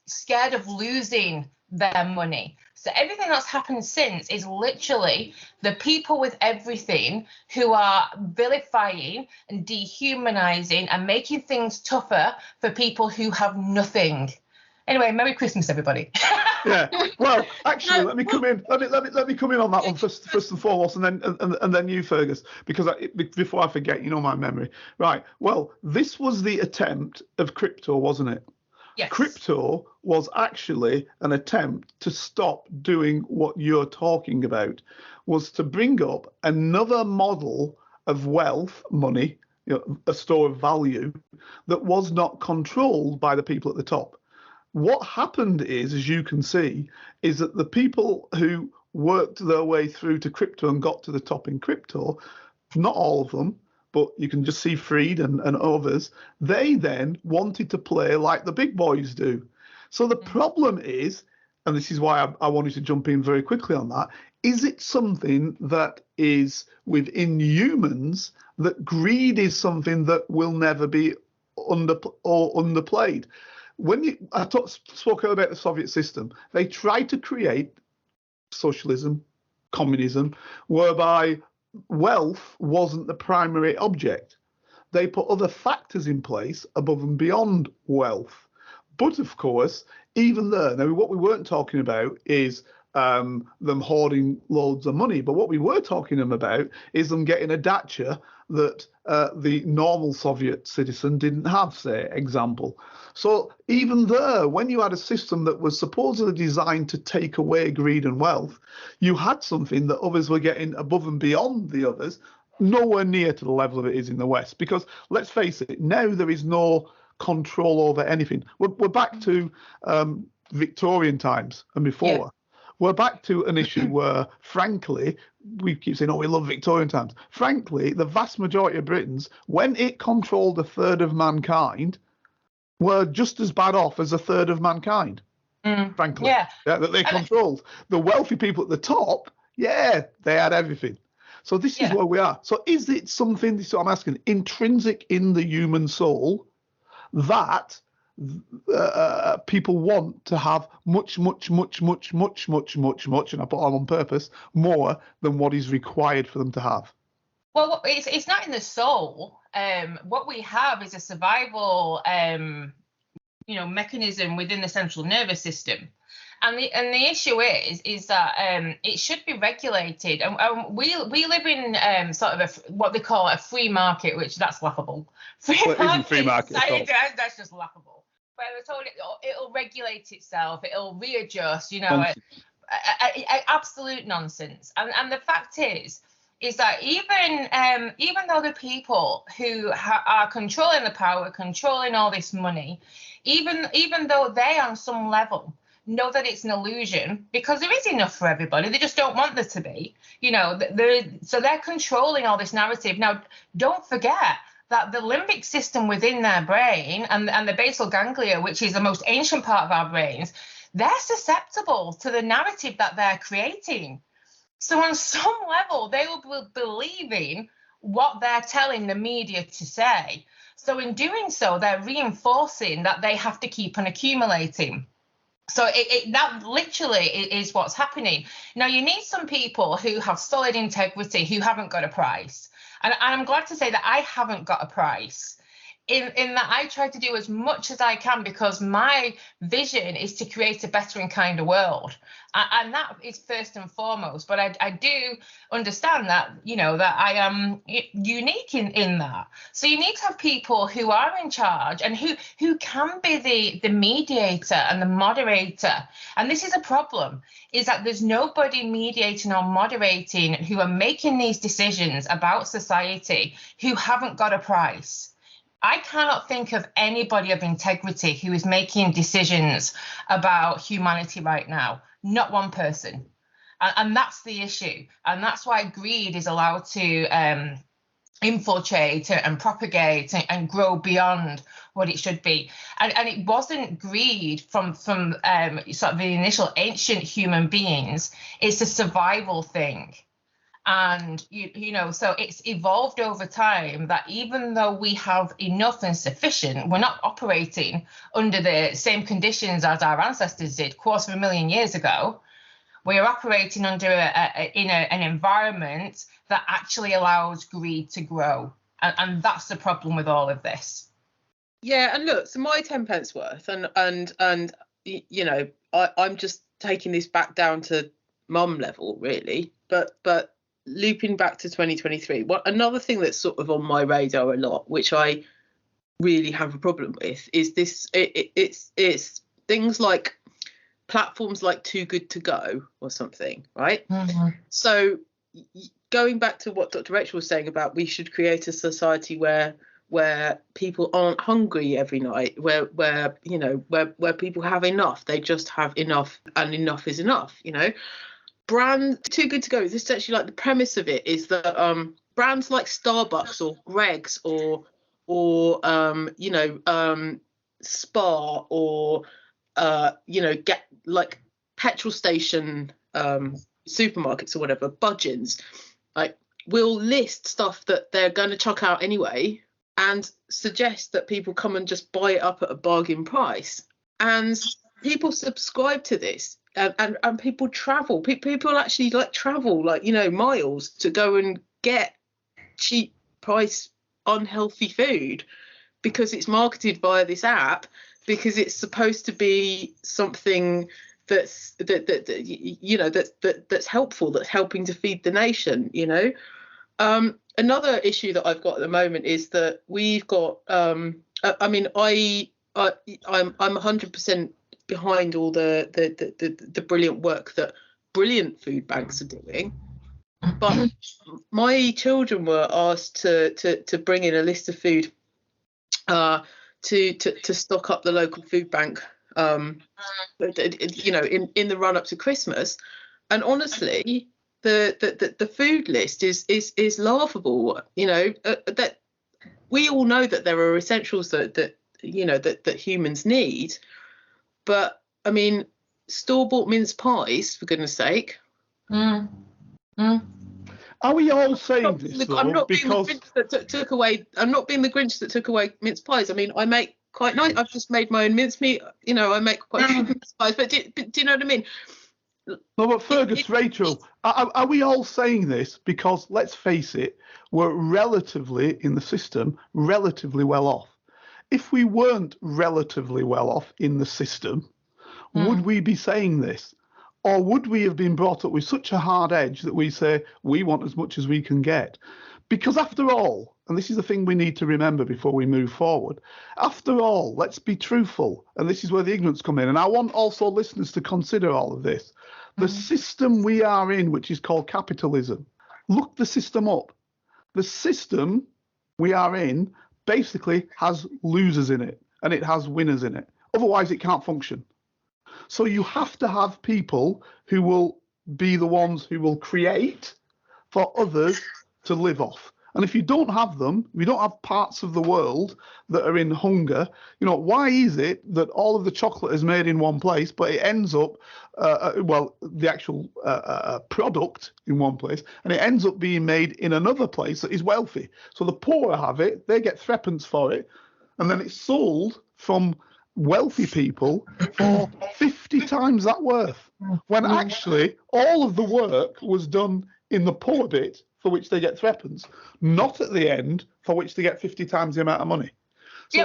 F: scared of losing their money. So everything that's happened since is literally the people with everything who are vilifying and dehumanizing and making things tougher for people who have nothing. Anyway, Merry Christmas, everybody.
D: Yeah. Well, actually, let me come in. Let me come in on that one first and foremost, and then you, Fergus, because before I forget, you know my memory. Right. Well, this was the attempt of crypto, wasn't it?
F: Yes.
D: Crypto was actually an attempt to stop doing what you're talking about, was to bring up another model of wealth, money, a store of value that was not controlled by the people at the top. What happened is, as you can see, is that the people who worked their way through to crypto and got to the top in crypto, not all of them, but you can just see Freed and others, they then wanted to play like the big boys do. So the problem is, and this is why I wanted to jump in very quickly on that, is it something that is within humans, that greed is something that will never be underplayed? When I spoke earlier about the Soviet system, they tried to create socialism, communism, whereby wealth wasn't the primary object. They put other factors in place above and beyond wealth. But of course, even there, now what we weren't talking about is them hoarding loads of money, but what we were talking about is them getting a dacha that the normal Soviet citizen didn't have, say, example. So even there, when you had a system that was supposedly designed to take away greed and wealth, you had something that others were getting above and beyond the others, nowhere near to the level of it is in the West. Because let's face it, now there is no control over anything. We're back to Victorian times and before. Yeah. We're back to an issue where, frankly, we keep saying, oh, we love Victorian times. Frankly, the vast majority of Britons, when it controlled a third of mankind, were just as bad off as a third of mankind, frankly. Yeah, that they controlled. The wealthy people at the top, yeah, they had everything. So this is where we are. So is it something, this is what I'm asking, intrinsic in the human soul that people want to have much, and I put on purpose, more than what is required for them to have?
F: Well, it's not in the soul. What we have is a survival, mechanism within the central nervous system, and the issue is that it should be regulated. And we live in sort of what they call a free market, which that's laughable. Free market. That's just laughable. But we're told it'll regulate itself, it'll readjust. Absolute nonsense. And the fact is that even though the people who are controlling the power, controlling all this money, even though they on some level know that it's an illusion, because there is enough for everybody, they just don't want there to be, so they're controlling all this narrative. Now, don't forget that the limbic system within their brain and the basal ganglia, which is the most ancient part of our brains, they're susceptible to the narrative that they're creating. So on some level, they will be believing what they're telling the media to say. So in doing so, they're reinforcing that they have to keep on accumulating. So that literally is what's happening. Now, you need some people who have solid integrity, who haven't got a price. And I'm glad to say that I haven't got a price. In that I try to do as much as I can, because my vision is to create a better and kinder world. And that is first and foremost. But I do understand that, that I am unique in that. So you need to have people who are in charge and who can be the mediator and the moderator. And this is a problem, is that there's nobody mediating or moderating who are making these decisions about society who haven't got a price. I cannot think of anybody of integrity who is making decisions about humanity right now. Not one person. And that's the issue. And that's why greed is allowed to infiltrate and propagate and grow beyond what it should be. And it wasn't greed from sort of the initial ancient human beings. It's a survival thing. And you know, so it's evolved over time that even though we have enough and sufficient, we're not operating under the same conditions as our ancestors did 250,000 years ago. We're operating under an environment that actually allows greed to grow, and that's the problem with all of this.
E: Yeah, and look, so my 10 pence worth, and you know, I'm just taking this back down to mum level, really, but looping back to 2023, another thing that's sort of on my radar a lot, which I really have a problem with, is this. It's things like platforms like Too Good to Go or something, right? Mm-hmm. So going back to what Dr. Rachel was saying about we should create a society where people aren't hungry every night, where you know, where people have enough, they just have enough, and enough is enough, you know. Brand Too Good to Go, this is actually like the premise of it is that brands like Starbucks or Greggs or you know, Spa or you know, get like petrol station supermarkets or whatever, Budgeons, like, will list stuff that they're going to chuck out anyway and suggest that people come and just buy it up at a bargain price. And people subscribe to this, and people travel. People actually like travel, like, you know, miles to go and get cheap price unhealthy food because it's marketed via this app, because it's supposed to be something that's you know, that's helpful, that's helping to feed the nation, you know. Another issue that I've got at the moment is that we've got I mean, I'm 100% behind all the brilliant work that brilliant food banks are doing, but my children were asked to bring in a list of food to stock up the local food bank, you know, in the run up to Christmas, and honestly, the food list is laughable. You know, that we all know that there are essentials that you know that humans need, but I mean, store-bought mince pies, for goodness sake.
D: Are we all saying this though?
E: I'm not being the Grinch that took away. I'm not being the Grinch that took away mince pies. I mean, I make quite nice. I've just made my own mincemeat. You know, I make quite good mince pies. But do you know what I mean?
D: No, but Fergus, Rachel, are we all saying this because, let's face it, we're relatively in the system relatively well off? If we weren't relatively well off in the system, would we be saying this? Or would we have been brought up with such a hard edge that we say we want as much as we can get? Because after all, and this is the thing we need to remember before we move forward, after all, let's be truthful, and this is where the ignorance come in, and I want also listeners to consider all of this. The system we are in, which is called capitalism, look the system up. The system we are in basically has losers in it, and it has winners in it. Otherwise, it can't function. So you have to have people who will be the ones who will create for others to live off. And if you don't have them, we don't have parts of the world that are in hunger. You know, why is it that all of the chocolate is made in one place, but it ends up, well, the actual product in one place, and it ends up being made in another place that is wealthy? So the poor have it, they get threepence for it, and then it's sold from wealthy people for 50 times that worth, when actually all of the work was done in the poor bit for which they get threepence, not at the end for which they get 50 times the amount of money. So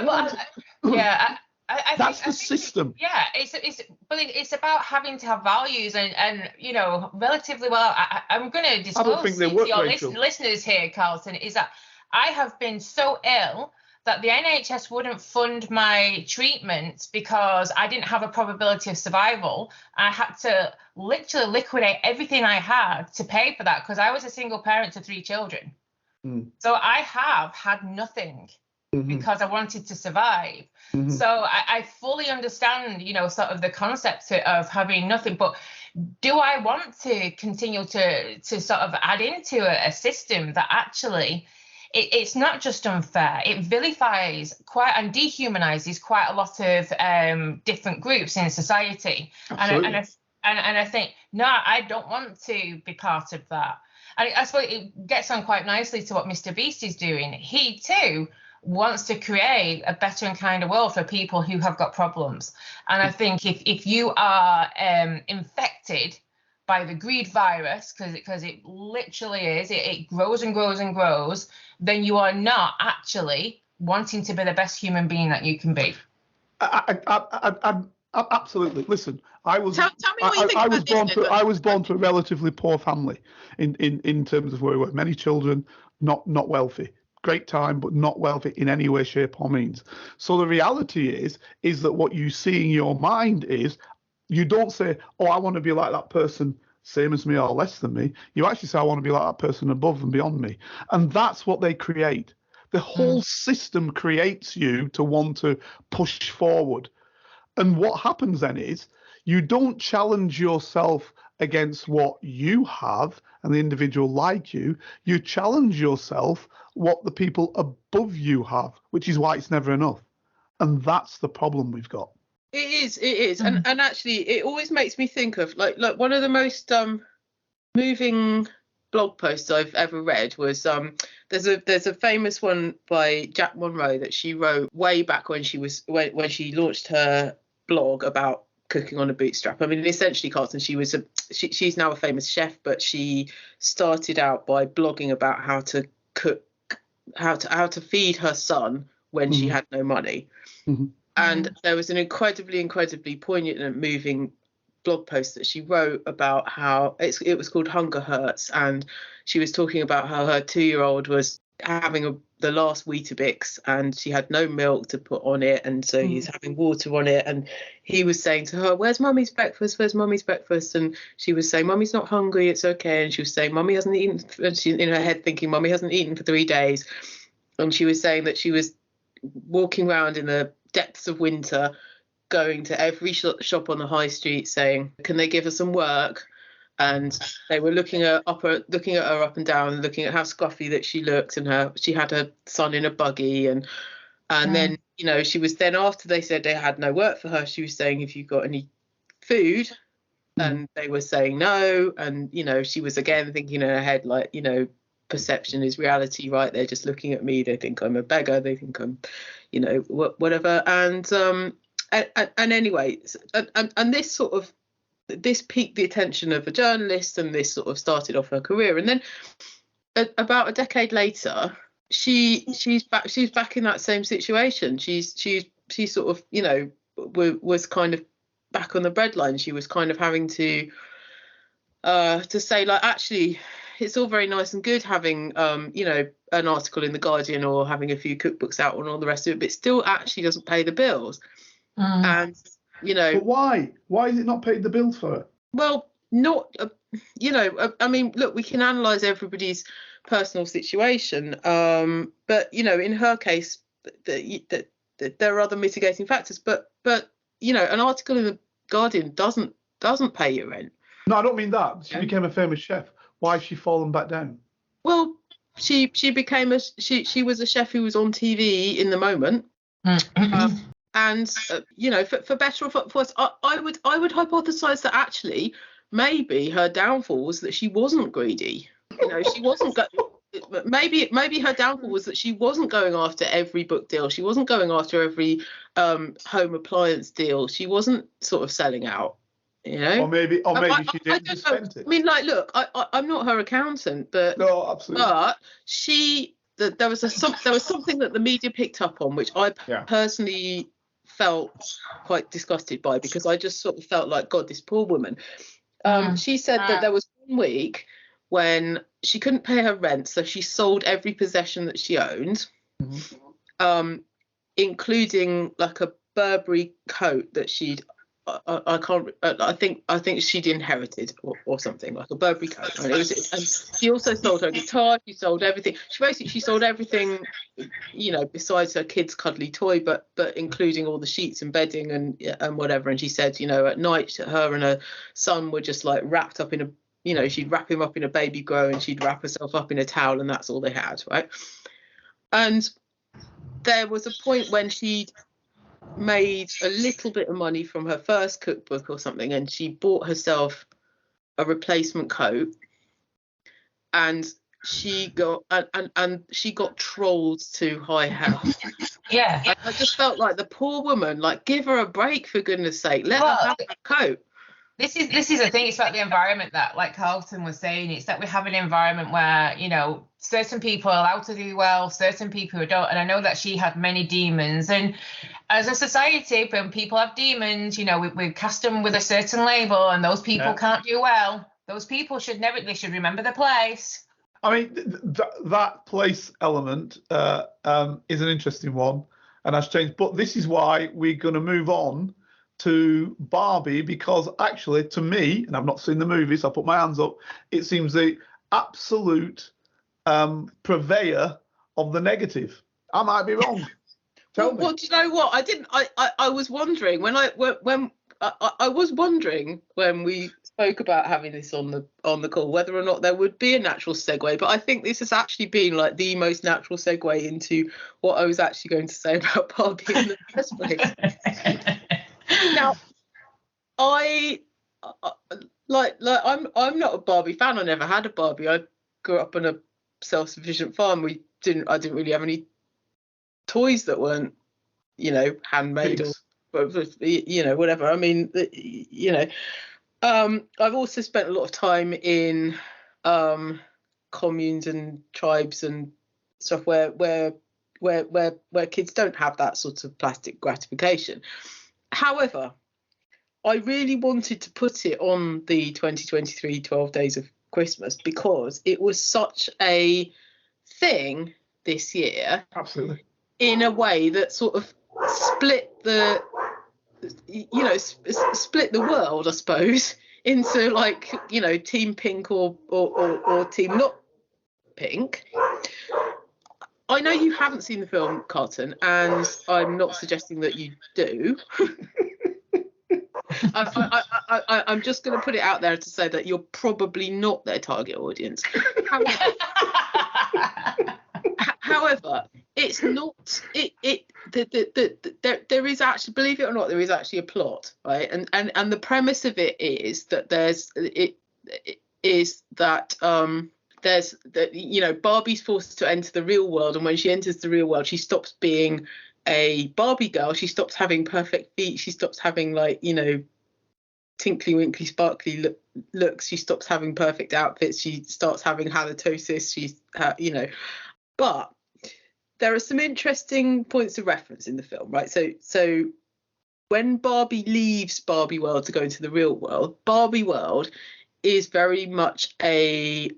D: that's the system.
F: Yeah, it's about having to have values and you know, relatively well. I'm going to disclose to your listeners here, Carlton, is that I have been so ill that the NHS wouldn't fund my treatment because I didn't have a probability of survival. I had to literally liquidate everything I had to pay for that because I was a single parent to 3 children. So I have had nothing because I wanted to survive. So I fully understand, you know, sort of the concept of having nothing. But do I want to continue to sort of add into a system that actually it's not just unfair, it vilifies and dehumanizes quite a lot of different groups in society. And I think, no, I don't want to be part of that. And I suppose it gets on quite nicely to what Mr. Beast is doing. He too wants to create a better and kinder world for people who have got problems. And I think if you are infected by the greed virus, because it literally is, it grows and grows and grows, then you are not actually wanting to be the best human being that you can be.
D: Absolutely. Listen, I was.
E: Tell me what you think
D: I was born to a relatively poor family in terms of where we were. Many children, not wealthy. Great time, but not wealthy in any way, shape, or means. So the reality is that what you see in your mind is, you don't say, oh, I want to be like that person, same as me or less than me. You actually say, I want to be like that person above and beyond me. And that's what they create. The whole system creates you to want to push forward. And what happens then is, you don't challenge yourself against what you have and the individual like you. You challenge yourself what the people above you have, which is why it's never enough. And that's the problem we've got.
E: It is. And actually, it always makes me think of like one of the most moving blog posts I've ever read was there's a famous one by Jack Monroe that she wrote way back when she launched her blog about cooking on a bootstrap. I mean, essentially, Carlton, she's now a famous chef, but she started out by blogging about how to cook, how to feed her son when she had no money. And there was an incredibly poignant and moving blog post that she wrote about how it was called Hunger Hurts, and she was talking about how her 2-year-old was having the last Weetabix and she had no milk to put on it, and so he's having water on it, and he was saying to her, where's mummy's breakfast, and she was saying, mummy's not hungry, it's okay, and she was saying, mummy hasn't eaten, and she in her head thinking mummy hasn't eaten for 3 days, and she was saying that she was walking around in the depths of winter, going to every shop on the high street saying, can they give us some work? And they were looking at her up and down, looking at how scruffy that she looked, and she had her son in a buggy, and then, you know, she was then, after they said they had no work for her, she was saying, have you got any food? And they were saying no, and, you know, she was again thinking in her head, like, you know, perception is reality, right? They're just looking at me, they think I'm a beggar, they think I'm, you know, whatever. And anyway, and this piqued the attention of a journalist, and this sort of started off her career. And then about a decade later, she's back in that same situation. She's sort of, you know, was kind of back on the breadline. She was kind of having to say, like, actually, it's all very nice and good having you know, an article in the Guardian or having a few cookbooks out and all the rest of it, but it still actually doesn't pay the bills. And, you know,
D: but why is it not paid the bills for her?
E: Well, not you know, I mean, look, we can analyze everybody's personal situation, but, you know, in her case, that there are other mitigating factors, but you know, an article in the Guardian doesn't pay your rent.
D: No, I don't mean that. She became a famous chef. Why has she fallen back down?
E: Well, she was a chef who was on TV in the moment. And you know, for better or for worse, I would hypothesize that actually maybe her downfall was that she wasn't greedy. You know, she wasn't. Maybe her downfall was that she wasn't going after every book deal. She wasn't going after every home appliance deal. She wasn't sort of selling out. You know,
D: or maybe she did just spend it.
E: I mean, like, look, I'm not her accountant, but
D: no, absolutely.
E: But there was something that the media picked up on, which I personally felt quite disgusted by, because I just sort of felt like, God, this poor woman. She said that there was 1 week when she couldn't pay her rent, so she sold every possession that she owned, including like a Burberry coat that she'd. I think she'd inherited or something, like a Burberry coat. And she also sold her guitar. She sold everything. She sold everything, you know, besides her kid's cuddly toy, but including all the sheets and bedding and whatever. And she said, you know, at night her and her son were just like wrapped up in a, you know, she'd wrap him up in a baby grow and she'd wrap herself up in a towel, and that's all they had, right? And there was a point when she'd made a little bit of money from her first cookbook or something, and she bought herself a replacement coat, and she got and she got trolled to high hell.
F: Yeah.
E: I just felt like the poor woman, like, give her a break, for goodness sake, let her have a coat.
F: This is the thing. It's about the environment that, like Carlton was saying, it's that we have an environment where, you know, certain people are allowed to do well, certain people who don't. And I know that she had many demons. And as a society, when people have demons, you know, we cast them with a certain label, and those people can't do well. Those people should remember their place.
D: I mean, that place element is an interesting one and has changed. But this is why we're going to move on to Barbie, because actually, to me, and I've not seen the movie, so I put my hands up, it seems the absolute purveyor of the negative. I might be wrong. Tell me.
E: Well, do you know what? I was wondering when I was wondering when we spoke about having this on the call whether or not there would be a natural segue, but I think this has actually been like the most natural segue into what I was actually going to say about Barbie in the first place. Now, I'm not a Barbie fan. I never had a Barbie. I grew up on a self-sufficient farm. I didn't really have any toys that weren't, you know, handmade or, you know, whatever. I mean, you know, I've also spent a lot of time in communes and tribes and stuff where kids don't have that sort of plastic gratification. However, I really wanted to put it on the 2023 12 Days of Christmas because it was such a thing this year.
D: Absolutely.
E: In a way that sort of split the world, I suppose, into, like, you know, Team Pink or Team Not Pink. I know you haven't seen the film, Carlton, and I'm not suggesting that you do. I'm just going to put it out there to say that you're probably not their target audience. However, it's not. There is actually, believe it or not, there is actually a plot, right? And the premise of it is that there's you know, Barbie's forced to enter the real world, and when she enters the real world, she stops being a Barbie girl. She stops having perfect feet. She stops having, like, you know, tinkly winkly sparkly looks. She stops having perfect outfits. She starts having halitosis. She's you know, but there are some interesting points of reference in the film, right? So when Barbie leaves Barbie world to go into the real world, Barbie world is very much a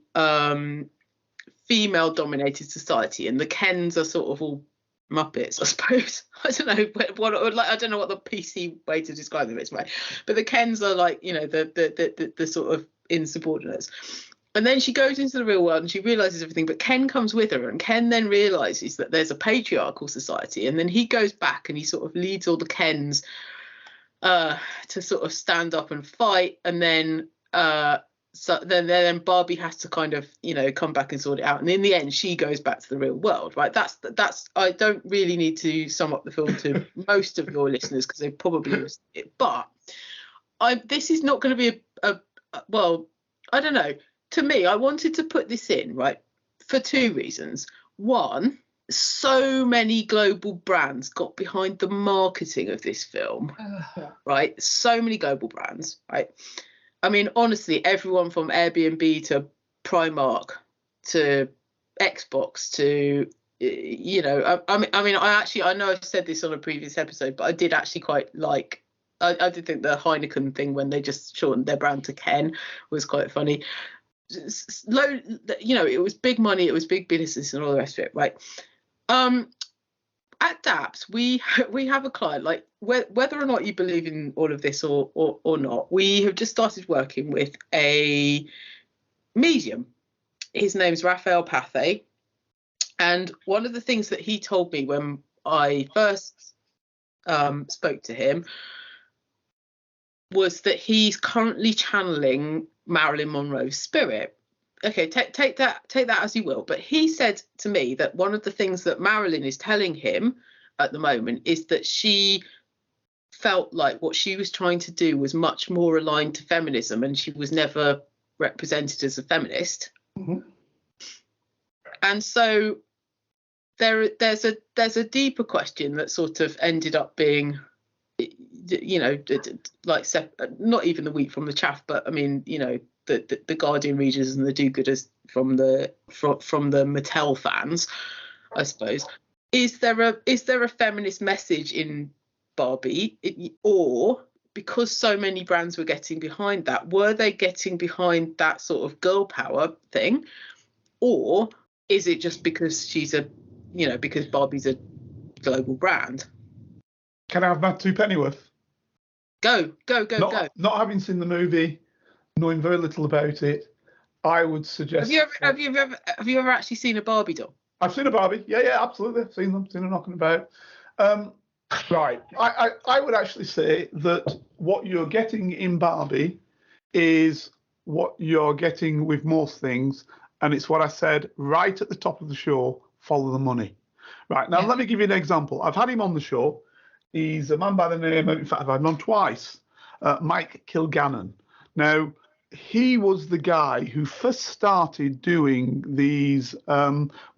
E: female dominated society, and the Kens are sort of all Muppets, I suppose. I don't know what the PC way to describe them is, right? But the Kens are, like, you know, the sort of insubordinates. And then she goes into the real world and she realizes everything, but Ken comes with her, and Ken then realizes that there's a patriarchal society, and then he goes back and he sort of leads all the Kens to sort of stand up and fight, and then so then Barbie has to kind of, you know, come back and sort it out, and in the end she goes back to the real world, right? That's I don't really need to sum up the film to most of your listeners because they probably missed it, but this is not going to be well, I don't know. To me, I wanted to put this in, right, for two reasons. One, so many global brands got behind the marketing of this film, right? So many global brands, right? I mean, honestly, everyone from Airbnb to Primark to Xbox to, you know, I mean, I know I've said this on a previous episode, but I did actually quite like, I did think the Heineken thing when they just shortened their brand to Ken was quite funny. Low, you know, it was big money, it was big business and all the rest of it, right? At DAPS, we have a client, like, whether or not you believe in all of this or not, we have just started working with a medium. His name's Raphael Pathé, and one of the things that he told me when I first spoke to him was that he's currently channeling Marilyn Monroe's spirit. Okay, take that as you will. But he said to me that one of the things that Marilyn is telling him at the moment is that she felt like what she was trying to do was much more aligned to feminism, and she was never represented as a feminist. Mm-hmm. And so there's a deeper question that sort of ended up being, you know, like not even the wheat from the chaff, but I mean, you know, the Guardian readers and the do-gooders from the Mattel fans, I suppose. Is there a feminist message in Barbie, or because so many brands were getting behind that, were they getting behind that sort of girl power thing, or is it just because because Barbie's a global brand?
D: Can I have my two pennyworth?
E: Go.
D: Not having seen the movie, knowing very little about it, I would suggest.
E: Have you ever actually seen a Barbie doll?
D: I've seen a Barbie. Yeah, absolutely. Seen them knocking about. Right. I would actually say that what you're getting in Barbie is what you're getting with most things, and it's what I said right at the top of the show: follow the money. Right. Now, let me give you an example. I've had him on the show. He's a man by the name, in fact, I've had him on twice, Mike Kilgannon. Now, he was the guy who first started doing these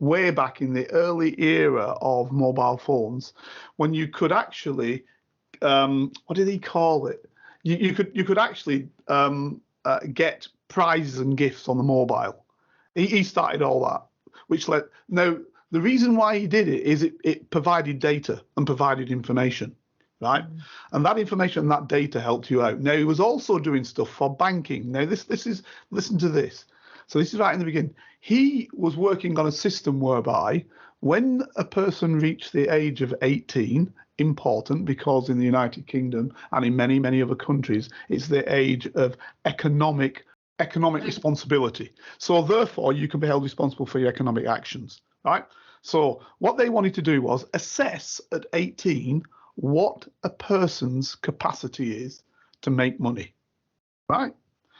D: way back in the early era of mobile phones, when you could actually, what did he call it? You could actually get prizes and gifts on the mobile. He started all that, which led. Now, the reason why he did it is it provided data and provided information, right? And that information and that data helped you out. Now, he was also doing stuff for banking. Now, this is, listen to this. So this is right in the beginning. He was working on a system whereby when a person reached the age of 18, important because in the United Kingdom and in many, many other countries, it's the age of economic responsibility. So therefore, you can be held responsible for your economic actions. Right. So what they wanted to do was assess at 18 what a person's capacity is to make money. Right.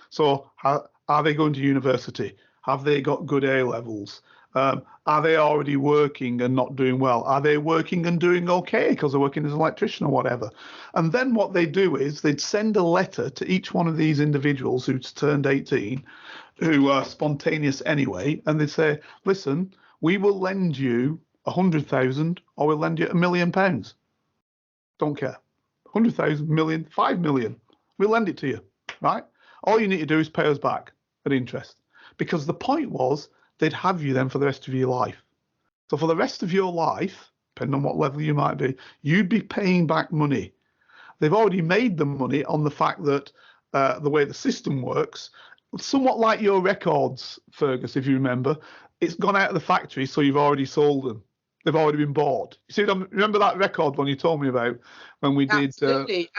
D: So are they going to university? Have they got good A levels? Are they already working and not doing well? Are they working and doing okay because they're working as an electrician or whatever? And then what they do is they'd send a letter to each one of these individuals who's turned 18, who are spontaneous anyway, and they'd say, listen, we will lend you 100,000 or we'll lend you £1 million. Don't care. 100,000, million, 5 million. We'll lend it to you, right? All you need to do is pay us back at interest. Because the point was they'd have you then for the rest of your life. So for the rest of your life, depending on what level you might be, you'd be paying back money. They've already made the money on the fact that the way the system works, somewhat like your records, Fergus, if you remember, it's gone out of the factory, so you've already sold them. They've already been bought. You see, remember that record one you told me about when we did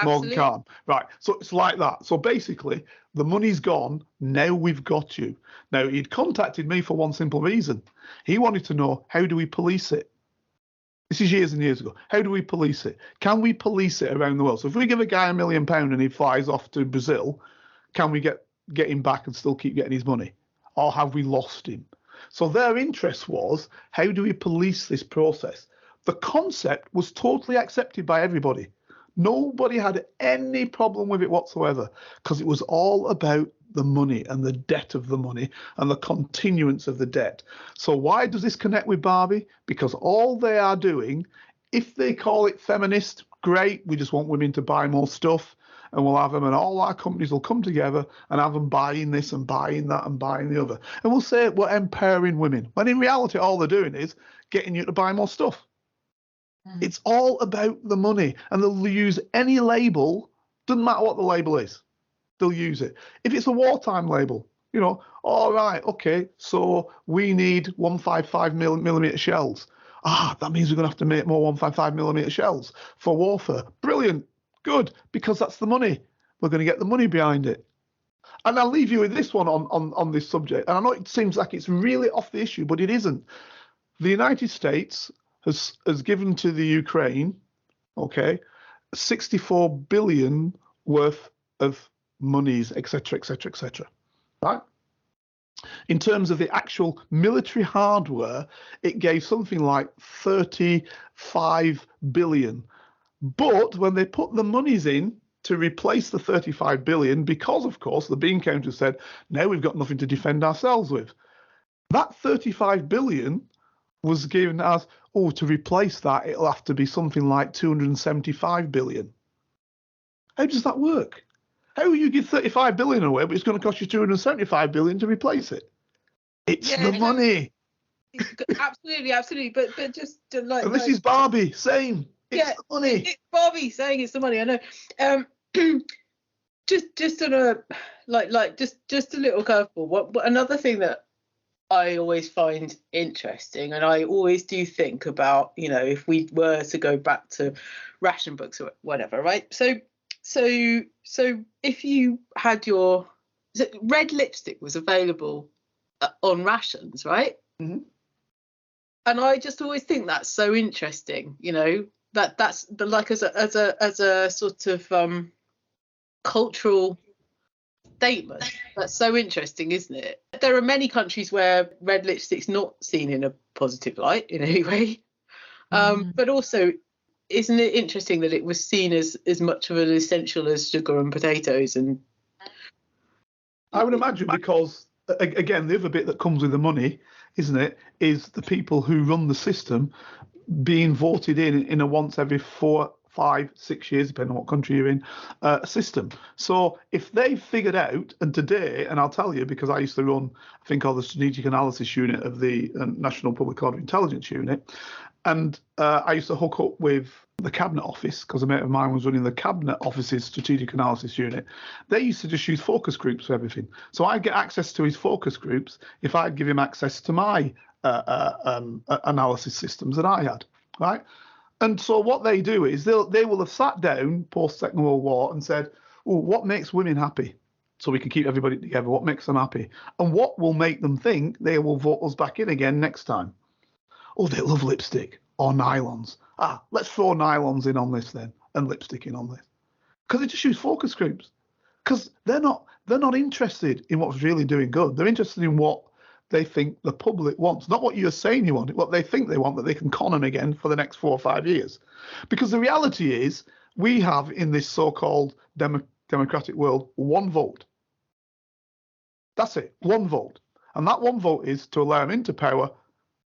D: Morgan Khan? Right, so it's like that. So basically, the money's gone, now we've got you. Now, he'd contacted me for one simple reason. He wanted to know, how do we police it? This is years and years ago. How do we police it? Can we police it around the world? So if we give a guy £1 million and he flies off to Brazil, can we get him back and still keep getting his money? Or have we lost him? So their interest was, how do we police this process? The concept was totally accepted by everybody. Nobody had any problem with it whatsoever, because it was all about the money and the debt of the money and the continuance of the debt. So why does this connect with Barbie? Because all they are doing, if they call it feminist, great, we just want women to buy more stuff. And we'll have them, and all our companies will come together and have them buying this and buying that and buying the other. And we'll say we're empowering women, when in reality, all they're doing is getting you to buy more stuff. It's all about the money, and they'll use any label. Doesn't matter what the label is, they'll use it. If it's a wartime label, you know, all right, okay, so we need 155 millimeter shells. That means we're going to have to make more 155 millimeter shells for warfare. Brilliant. Good, because that's the money. We're going to get the money behind it. And I'll leave you with this one on this subject. And I know it seems like it's really off the issue, but it isn't. The United States has given to the Ukraine, okay, 64 billion worth of monies, etc., etc., etc. Right? In terms of the actual military hardware, it gave something like 35 billion. But when they put the monies in to replace the 35 billion, because, of course, the bean counter said, now we've got nothing to defend ourselves with. That 35 billion was given as, to replace that, it'll have to be something like 275 billion. How does that work? How will you give 35 billion away, but it's going to cost you 275 billion to replace it? It's the money.
E: Absolutely. But just like.
D: And this is Barbie saying it's the money.
E: It's Barbie saying it's the money. I know. Just on a just a little curveball. What another thing that I always find interesting, and I always do think about, if we were to go back to ration books or whatever, right? So if you had red lipstick was available on rations, right?
D: Mm-hmm.
E: And I just always think that's so interesting, that's like as a sort of cultural statement. That's so interesting, isn't it? There are many countries where red lipstick's not seen in a positive light in any way, but also, isn't it interesting that it was seen as much of an essential as sugar and potatoes? And
D: I would imagine, because again, the other bit that comes with the money, isn't it, is the people who run the system being voted in a once every 4, 5, 6 years, depending on what country you're in, system. So if they figured out, and today, and I'll tell you, because I used to run a thing called the Strategic Analysis Unit of the National Public Order Intelligence Unit, and I used to hook up with the Cabinet Office, because a mate of mine was running the Cabinet Office's Strategic Analysis Unit. They used to just use focus groups for everything. So I'd get access to his focus groups if I'd give him access to my analysis systems that I had, right? And so what they do is they will have sat down post-Second World War and said, what makes women happy? So we can keep everybody together. What makes them happy? And what will make them think they will vote us back in again next time? They love lipstick or nylons. Let's throw nylons in on this then, and lipstick in on this. Because they just use focus groups. Because they're not interested in what's really doing good. They're interested in what they think the public wants, not what you're saying you want, what they think they want, that they can con them again for the next 4 or 5 years. Because the reality is, we have in this so-called democratic world 1 vote. That's it, 1 vote. And that 1 vote is to allow them into power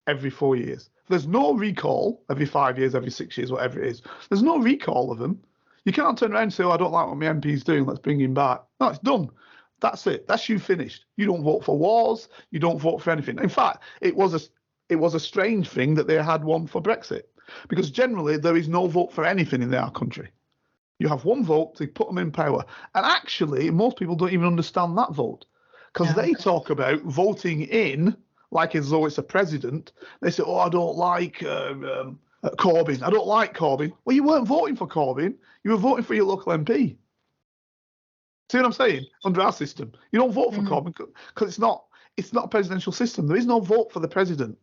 D: every 4 years. There's no recall every 5 years, every 6 years, whatever it is. There's no recall of them. You can't turn around and say, I don't like what my MP's doing, let's bring him back. No, it's done. That's it. That's you finished. You don't vote for wars. You don't vote for anything. In fact, it was a strange thing that they had one for Brexit, because generally there is no vote for anything in our country. You have 1 vote to put them in power. And actually, most people don't even understand that vote, because they talk about voting in like as though it's a president. They say, I don't like Corbyn. I don't like Corbyn. Well, you weren't voting for Corbyn. You were voting for your local MP. See what I'm saying? Under our system, you don't vote for Corbyn because it's not a presidential system. There is no vote for the president.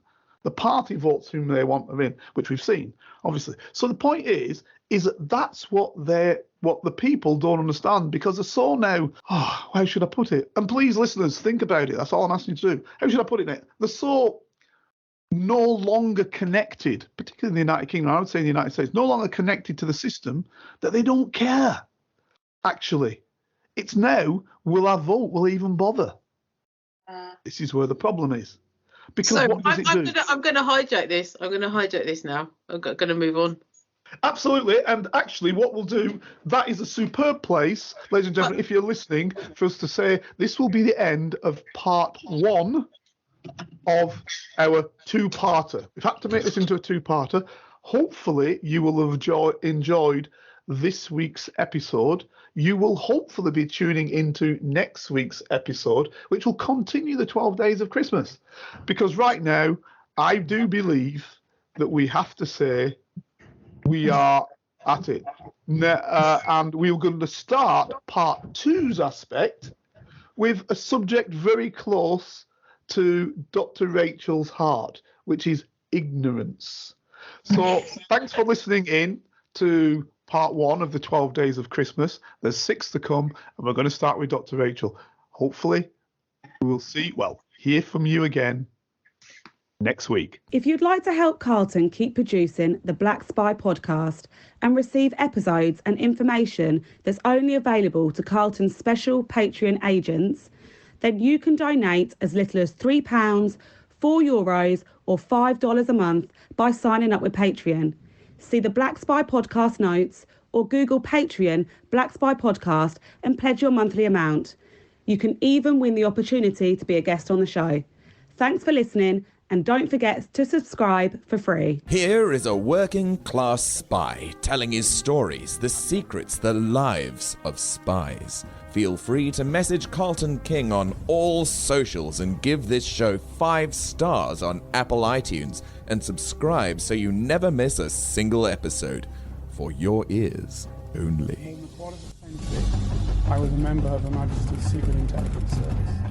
D: The party votes whom they want them in, which we've seen, obviously. So the point is that that's what the people don't understand, because they're so now, how should I put it? And please, listeners, think about it. That's all I'm asking you to do. How should I put it? They're so no longer connected, particularly in the United Kingdom, I would say in the United States, no longer connected to the system, that they don't care, actually. It's now, will I vote? Will I even bother? This is where the problem is. Because
E: so
D: what does it do?
E: I'm going to hijack this. I'm going to hijack this now. I'm going to move on.
D: Absolutely. And actually, what we'll do, that is a superb place, ladies and gentlemen, if you're listening, for us to say this will be the end of part 1 of our 2-parter. We've had to make this into a 2-parter. Hopefully, you will have enjoyed this week's episode. You will hopefully be tuning into next week's episode, which will continue the 12 days of Christmas. Because right now, I do believe that we have to say we are at it. And we're going to start part 2's aspect with a subject very close to Dr. Rachel's heart, which is ignorance. So thanks for listening in to part 1 of the 12 days of Christmas. There's 6 to come, and we're going to start with Dr. Rachel. Hopefully, we will hear from you again next week.
C: If you'd like to help Carlton keep producing the Black Spy podcast and receive episodes and information that's only available to Carlton's special Patreon agents, then you can donate as little as £3, €4 or $5 a month by signing up with Patreon. See the Black Spy Podcast notes or Google Patreon Black Spy Podcast and pledge your monthly amount. You can even win the opportunity to be a guest on the show. Thanks for listening, and don't forget to subscribe for free.
G: Here is a working class spy telling his stories, the secrets, the lives of spies. Feel free to message Carlton King on all socials and give this show 5 stars on Apple iTunes and subscribe so you never miss a single episode. For your ears only.
B: I was a member of Her Majesty's Secret Intelligence Service.